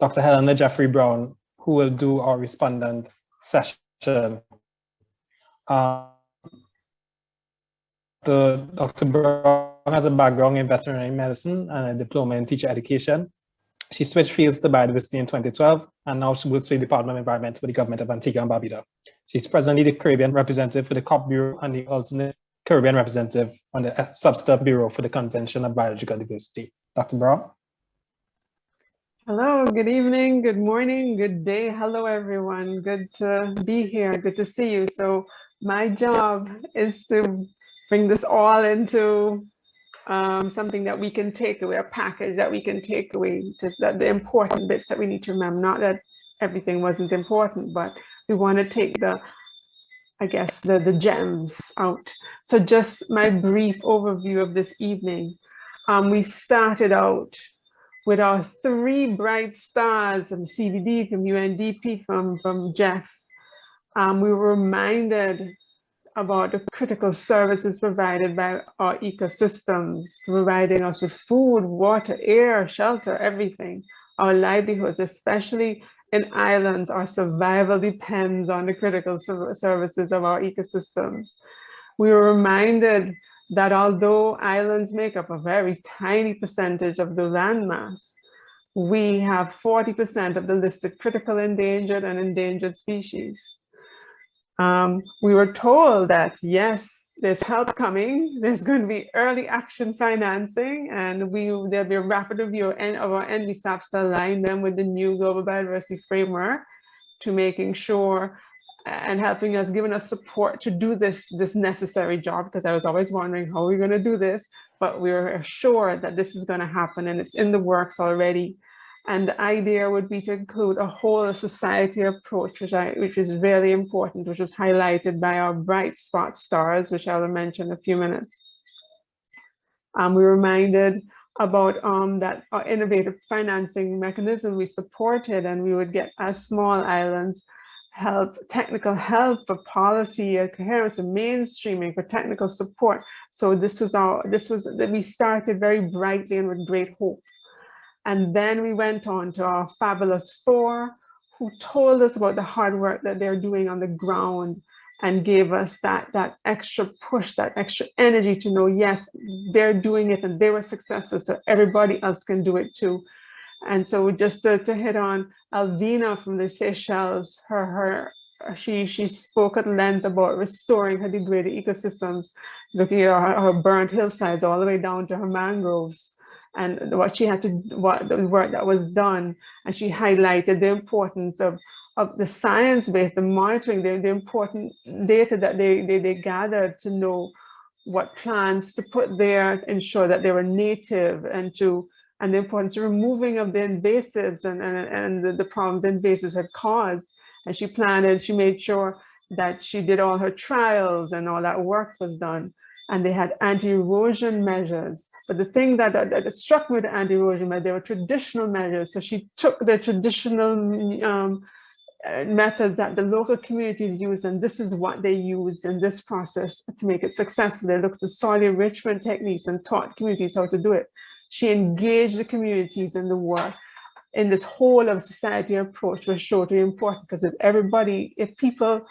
Dr. Helena Jeffrey Brown, who will do our respondent session. Dr. Brown has a background in veterinary medicine and a diploma in teacher education. She switched fields to biodiversity in 2012, and now she works for the Department of Environment with the government of Antigua and Barbuda. She's presently the Caribbean representative for the COP Bureau and the alternate Caribbean representative on the Substuff Bureau for the Convention of Biological Diversity. Dr. Brown? Hello, good evening, good morning, good day. Hello, everyone. Good to be here. Good to see you. So my job is to bring this all into something that we can take away, a package that we can take away, the important bits that we need to remember. Not that everything wasn't important, but we want to take the gems out. So just my brief overview of this evening. We started out with our 3 bright stars from CBD, from UNDP, from Jeff. We were reminded about the critical services provided by our ecosystems, providing us with food, water, air, shelter, everything. Our livelihoods, especially in islands, our survival depends on the critical services of our ecosystems. We were reminded that although islands make up a very tiny percentage of the landmass, we have 40% of the listed critical endangered and endangered species. We were told that, yes, there's help coming, there's going to be early action financing, and there'll be a rapid review of our NBSAPs to align them with the new Global Biodiversity Framework, to making sure and helping us, giving us support to do this necessary job, because I was always wondering how we're going to do this, but we're assured that this is going to happen and it's in the works already. And the idea would be to include a whole of society approach, which is really important, which was highlighted by our bright spot stars, which I will mention in a few minutes. We were reminded about that our innovative financing mechanism we supported, and we would get, as small islands, help, technical help for policy coherence and mainstreaming, for technical support. So we started very brightly and with great hope. And then we went on to our fabulous 4, who told us about the hard work that they're doing on the ground and gave us that extra push, that extra energy to know, yes, they're doing it and they were successful, so everybody else can do it too. And so just to hit on Alvina from the Seychelles, she spoke at length about restoring her degraded ecosystems, looking at her burnt hillsides all the way down to her mangroves, and the work that was done. And she highlighted the importance of the science-based, the monitoring, the important data that they gathered to know what plants to put there, ensure that they were native, and the importance of removing of the invasives and the problems the invasives had caused. And she made sure that she did all her trials and all that work was done. And they had anti-erosion measures. But the thing that struck me with the anti-erosion measures, they were traditional measures. So she took the traditional methods that the local communities use, and this is what they used in this process to make it successful. They looked at soil enrichment techniques and taught communities how to do it. She engaged the communities in the work. In this whole of society approach was totally important, because if people,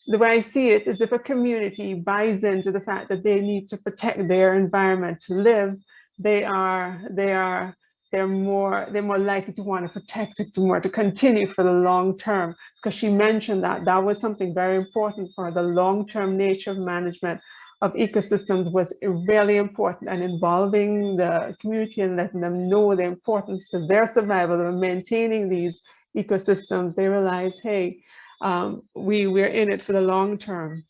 the way I see it is, if a community buys into the fact that they need to protect their environment to live, they're more likely to want to protect it to continue for the long term. Because she mentioned that was something very important for her. The long-term nature of management of ecosystems was really important, and involving the community and letting them know the importance of their survival and maintaining these ecosystems. They realize, hey, we're in it for the long term.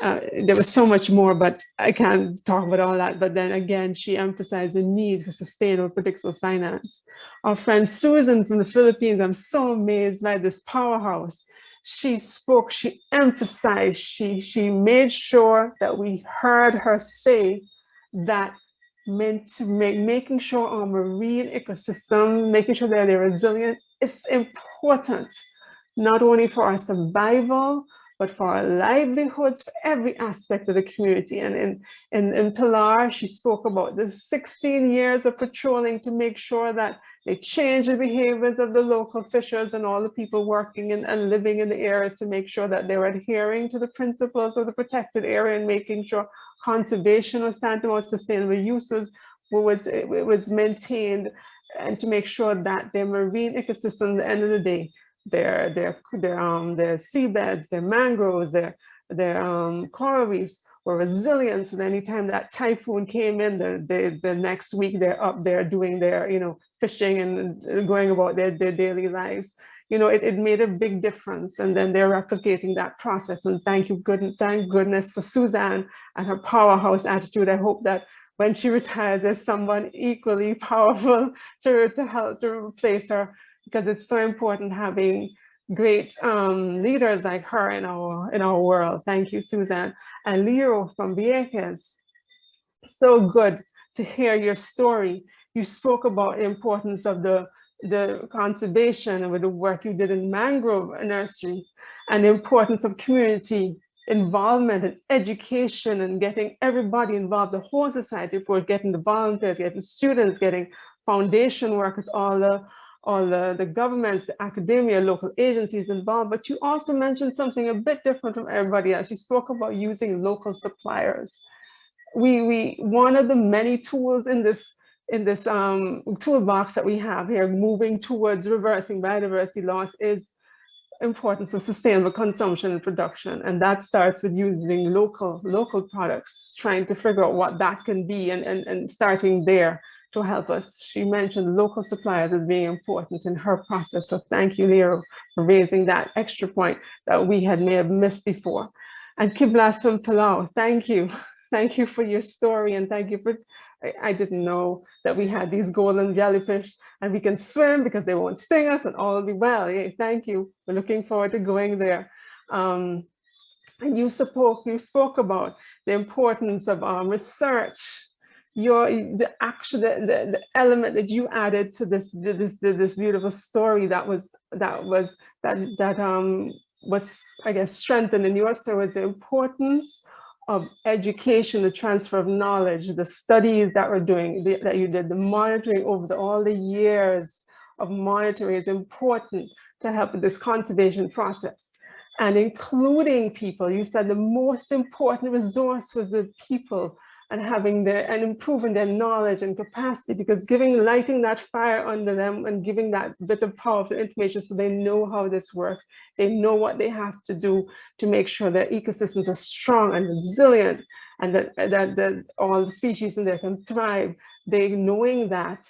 There was so much more, but I can't talk about all that. But then again, she emphasized the need for sustainable, predictable finance. Our friend Susan from the Philippines, I'm so amazed by this powerhouse. She spoke, she emphasized, she made sure that we heard her say that making sure our marine ecosystem, making sure that they're resilient, is important, not only for our survival, but for our livelihoods, for every aspect of the community. And in Pilar, she spoke about the 16 years of patrolling to make sure that they change the behaviors of the local fishers and all the people working and living in the areas, to make sure that they were adhering to the principles of the protected area and making sure conservation was tantamount to sustainable uses was maintained. and to make sure that their marine ecosystem at the end of the day, their seabeds, their mangroves, their coral reefs were resilient. So anytime that typhoon came in, the next week they're up there doing their, fishing and going about their daily lives. It made a big difference. And then they're replicating that process. And thank goodness for Suzanne and her powerhouse attitude. I hope that when she retires, there's someone equally powerful to help to replace her, because it's so important having great leaders like her in our world. Thank you, Suzanne. And Leo from Vieques, so good to hear your story. You spoke about the importance of the conservation and with the work you did in mangrove nursery, and the importance of community involvement and education and getting everybody involved, the whole society, for getting the volunteers, getting students, getting foundation workers, all the governments, the academia, local agencies involved. But you also mentioned something a bit different from everybody else. You spoke about using local suppliers. One of the many tools in this toolbox that we have here, moving towards reversing biodiversity loss, is importance of sustainable consumption and production. And that starts with using local products, trying to figure out what that can be and starting there to help us. She mentioned local suppliers as being important in her process. So thank you, Leo, for raising that extra point that we may have missed before. And Kiblas from Palau, thank you. Thank you for your story, and thank you for, I didn't know that we had these golden jellyfish and we can swim because they won't sting us and all will be well. Yeah, thank you. We're looking forward to going there. And you spoke about the importance of research. The element that you added to this beautiful story that was I guess strengthened in your story was the importance of education, the transfer of knowledge, the studies that we're doing, that you did, the monitoring over all the years of monitoring is important to help with this conservation process. And including people, you said the most important resource was the people, and and improving their knowledge and capacity, because lighting that fire under them and giving that bit of powerful information so they know how this works, they know what they have to do to make sure their ecosystems are strong and resilient, and that all the species in there can thrive. Knowing that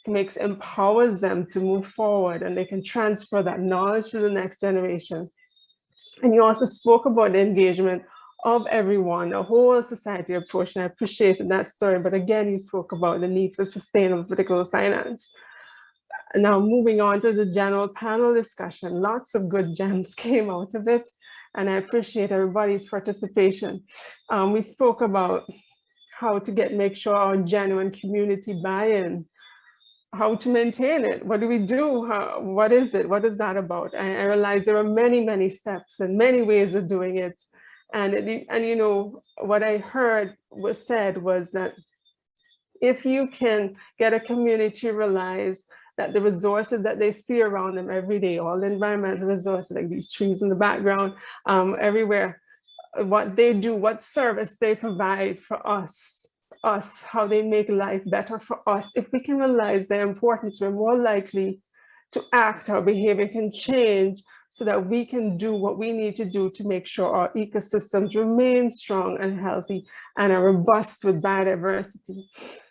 empowers them to move forward, and they can transfer that knowledge to the next generation. And you also spoke about the engagement of everyone, a whole society approach, and I appreciated that story. But again, you spoke about the need for sustainable political finance. Now, moving on to the general panel discussion, lots of good gems came out of it, and I appreciate everybody's participation. We spoke about how to make sure our genuine community buy-in, how to maintain it. What do we do? What is it? What is that about? I realized there are many, many steps and many ways of doing it. And what I heard was said was that if you can get a community to realize that the resources that they see around them every day, all the environmental resources, like these trees in the background, everywhere, what they do, what service they provide for us, how they make life better for us. If we can realize their importance, we're more likely to act, our behavior can change, so that we can do what we need to do to make sure our ecosystems remain strong and healthy and are robust with biodiversity.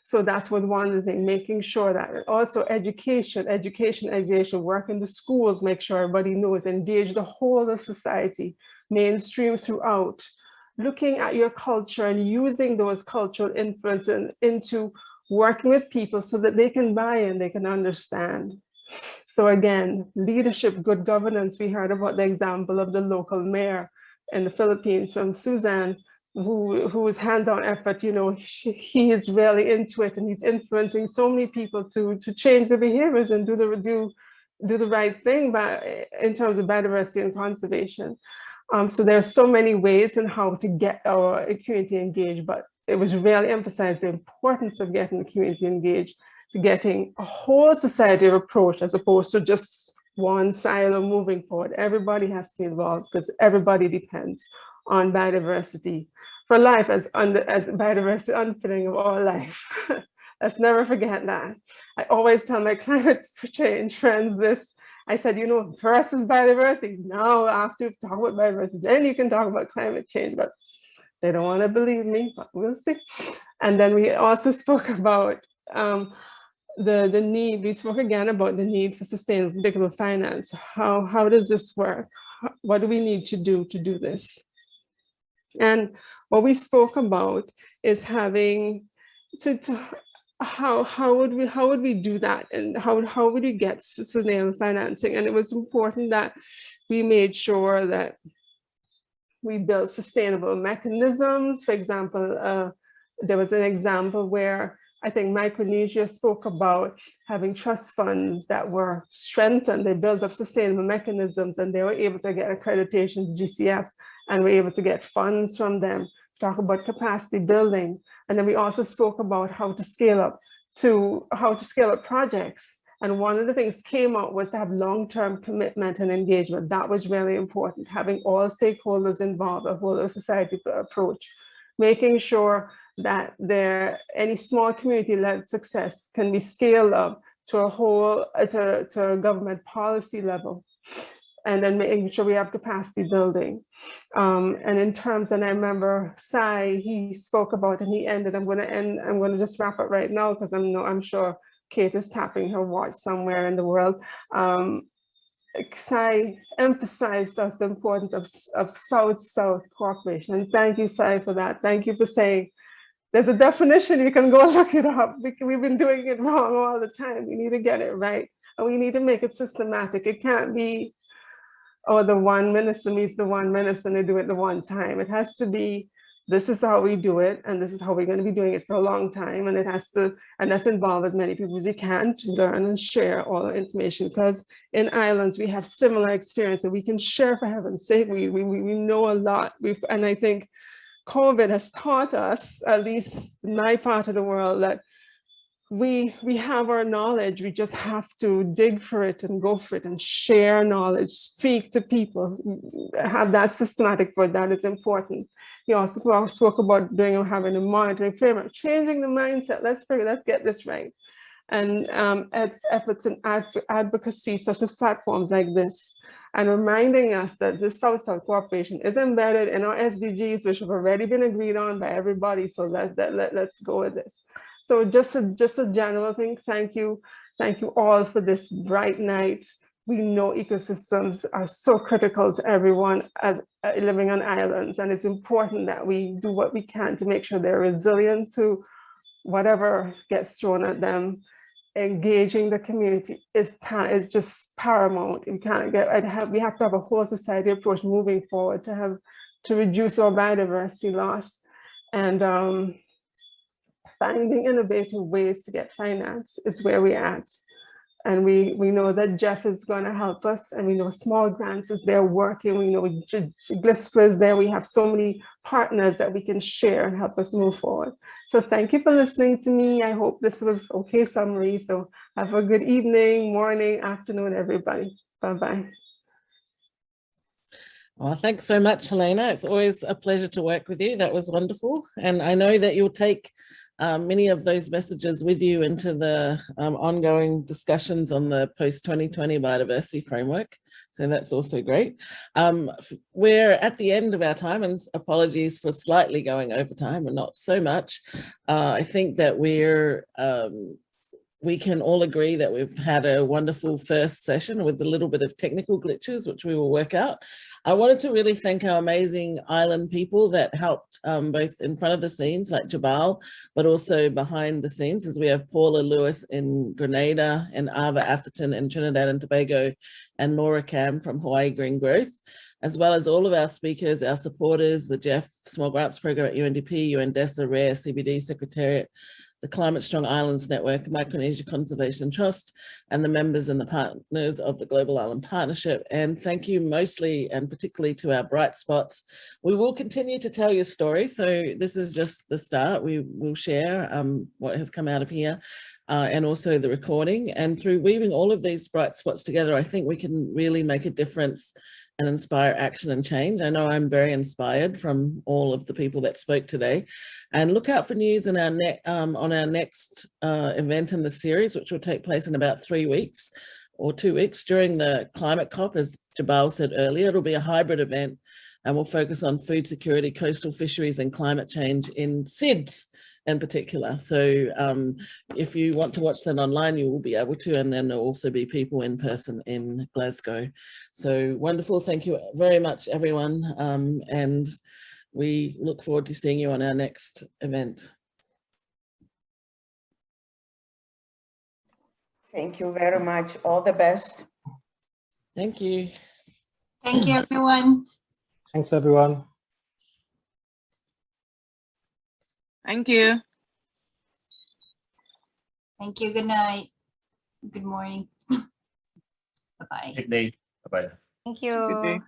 So that's one of the things, making sure that also education, work in the schools, make sure everybody knows, engage the whole of society, mainstream throughout, looking at your culture and using those cultural influences into working with people so that they can buy in, they can understand. So again, leadership, good governance. We heard about the example of the local mayor in the Philippines from Suzanne, whose hands-on effort, he is really into it, and he's influencing so many people to change their behaviors and do the right thing in terms of biodiversity and conservation. So there are so many ways in how to get our community engaged, but it was really emphasized the importance of getting the community engaged, to getting a whole society approach as opposed to just one silo moving forward. Everybody has to be involved because everybody depends on biodiversity for life as biodiversity underpinning of all life. Let's never forget that. I always tell my climate change friends this. I said, you know, first is biodiversity. Now, after you talk about biodiversity, then you can talk about climate change. But they don't want to believe me, but we'll see. And then we also spoke about the need. We spoke again about the need for sustainable, predictable finance. How does this work? What do we need to do this? And what we spoke about is having how would we do that, and how would we get sustainable financing? And it was important that we made sure that we built sustainable mechanisms. For example, there was an example where I think Micronesia spoke about having trust funds that were strengthened. They built up sustainable mechanisms, and they were able to get accreditation to GCF, and were able to get funds from them. Talk about capacity building. And then we also spoke about how to scale up projects. And one of the things came out was to have long-term commitment and engagement. That was really important, having all stakeholders involved, a whole society approach, making sure that any small community-led success can be scaled up to a government policy level, and then making sure we have capacity building. And in terms, and I remember Sai, he spoke about, and he ended, I'm gonna just wrap up right now, because I'm sure Kate is tapping her watch somewhere in the world. Sai emphasized us the importance of South-South cooperation. And thank you, Sai, for that. Thank you for saying, there's a definition, you can go look it up, because we've been doing it wrong all the time. We need to get it right, and we need to make it systematic. It can't be, oh, the one minister meets the one minister and they do it the one time. It has to be, this is how we do it, and this is how we're going to be doing it for a long time. And it has to, and let's involve as many people as we can to learn and share all the information, because in islands we have similar experience, and we can share, for heaven's sake. We know a lot. And I think COVID has taught us, at least in my part of the world, that we have our knowledge. We just have to dig for it and go for it and share knowledge, speak to people, have that systematic work. That is important. You also spoke about having a monitoring framework, changing the mindset. Let's get this right. And efforts in advocacy, such as platforms like this, and reminding us that this South-South cooperation is embedded in our SDGs, which have already been agreed on by everybody. So let's go with this. So just a general thing. Thank you all for this bright night. We know ecosystems are so critical to everyone as living on islands, and it's important that we do what we can to make sure they're resilient to whatever gets thrown at them. Engaging the community is just paramount. We have to have a whole society approach moving forward to reduce our biodiversity loss, and finding innovative ways to get finance is where we're at. And we know that Jeff is going to help us, and we know Small Grants is there working. We know GLISPA is there. We have so many partners that we can share and help us move forward. So thank you for listening to me. I hope this was okay summary. So have a good evening, morning, afternoon, everybody. Bye-bye. Well, thanks so much, Helena. It's always a pleasure to work with you. That was wonderful. And I know that you'll take many of those messages with you into the ongoing discussions on the post-2020 biodiversity framework. So that's also great. We're at the end of our time, and apologies for slightly going over time, but not so much. I think that we can all agree that we've had a wonderful first session with a little bit of technical glitches, which we will work out. I wanted to really thank our amazing island people that helped both in front of the scenes like Jabal, but also behind the scenes, as we have Paula Lewis in Grenada and Ava Atherton in Trinidad and Tobago, and Laura Cam from Hawaii Green Growth, as well as all of our speakers, our supporters, the Jeff Small Grants Program at UNDP, UNDESA, RARE, CBD Secretariat, the Climate Strong Islands Network, Micronesia Conservation Trust, and the members and the partners of the Global Island Partnership. And thank you mostly and particularly to our bright spots. We will continue to tell your story. So this is just the start. We will share what has come out of here. and also the recording. And through weaving all of these bright spots together, I think we can really make a difference and inspire action and change. I know I'm very inspired from all of the people that spoke today. And look out for news in our on our next event in the series, which will take place in about 3 weeks or 2 weeks during the climate COP, as Jabal said earlier. It'll be a hybrid event and we'll focus on food security, coastal fisheries and climate change in SIDS in particular. So if you want to watch that online, you will be able to, and then there'll also be people in person in Glasgow. So wonderful, thank you very much everyone. And we look forward to seeing you on our next event. Thank you very much, all the best. Thank you. Thank you, everyone. Thanks, everyone. Thank you. Thank you. Good night. Good morning. Bye-bye. Good day. Bye-bye. Thank you. Good day.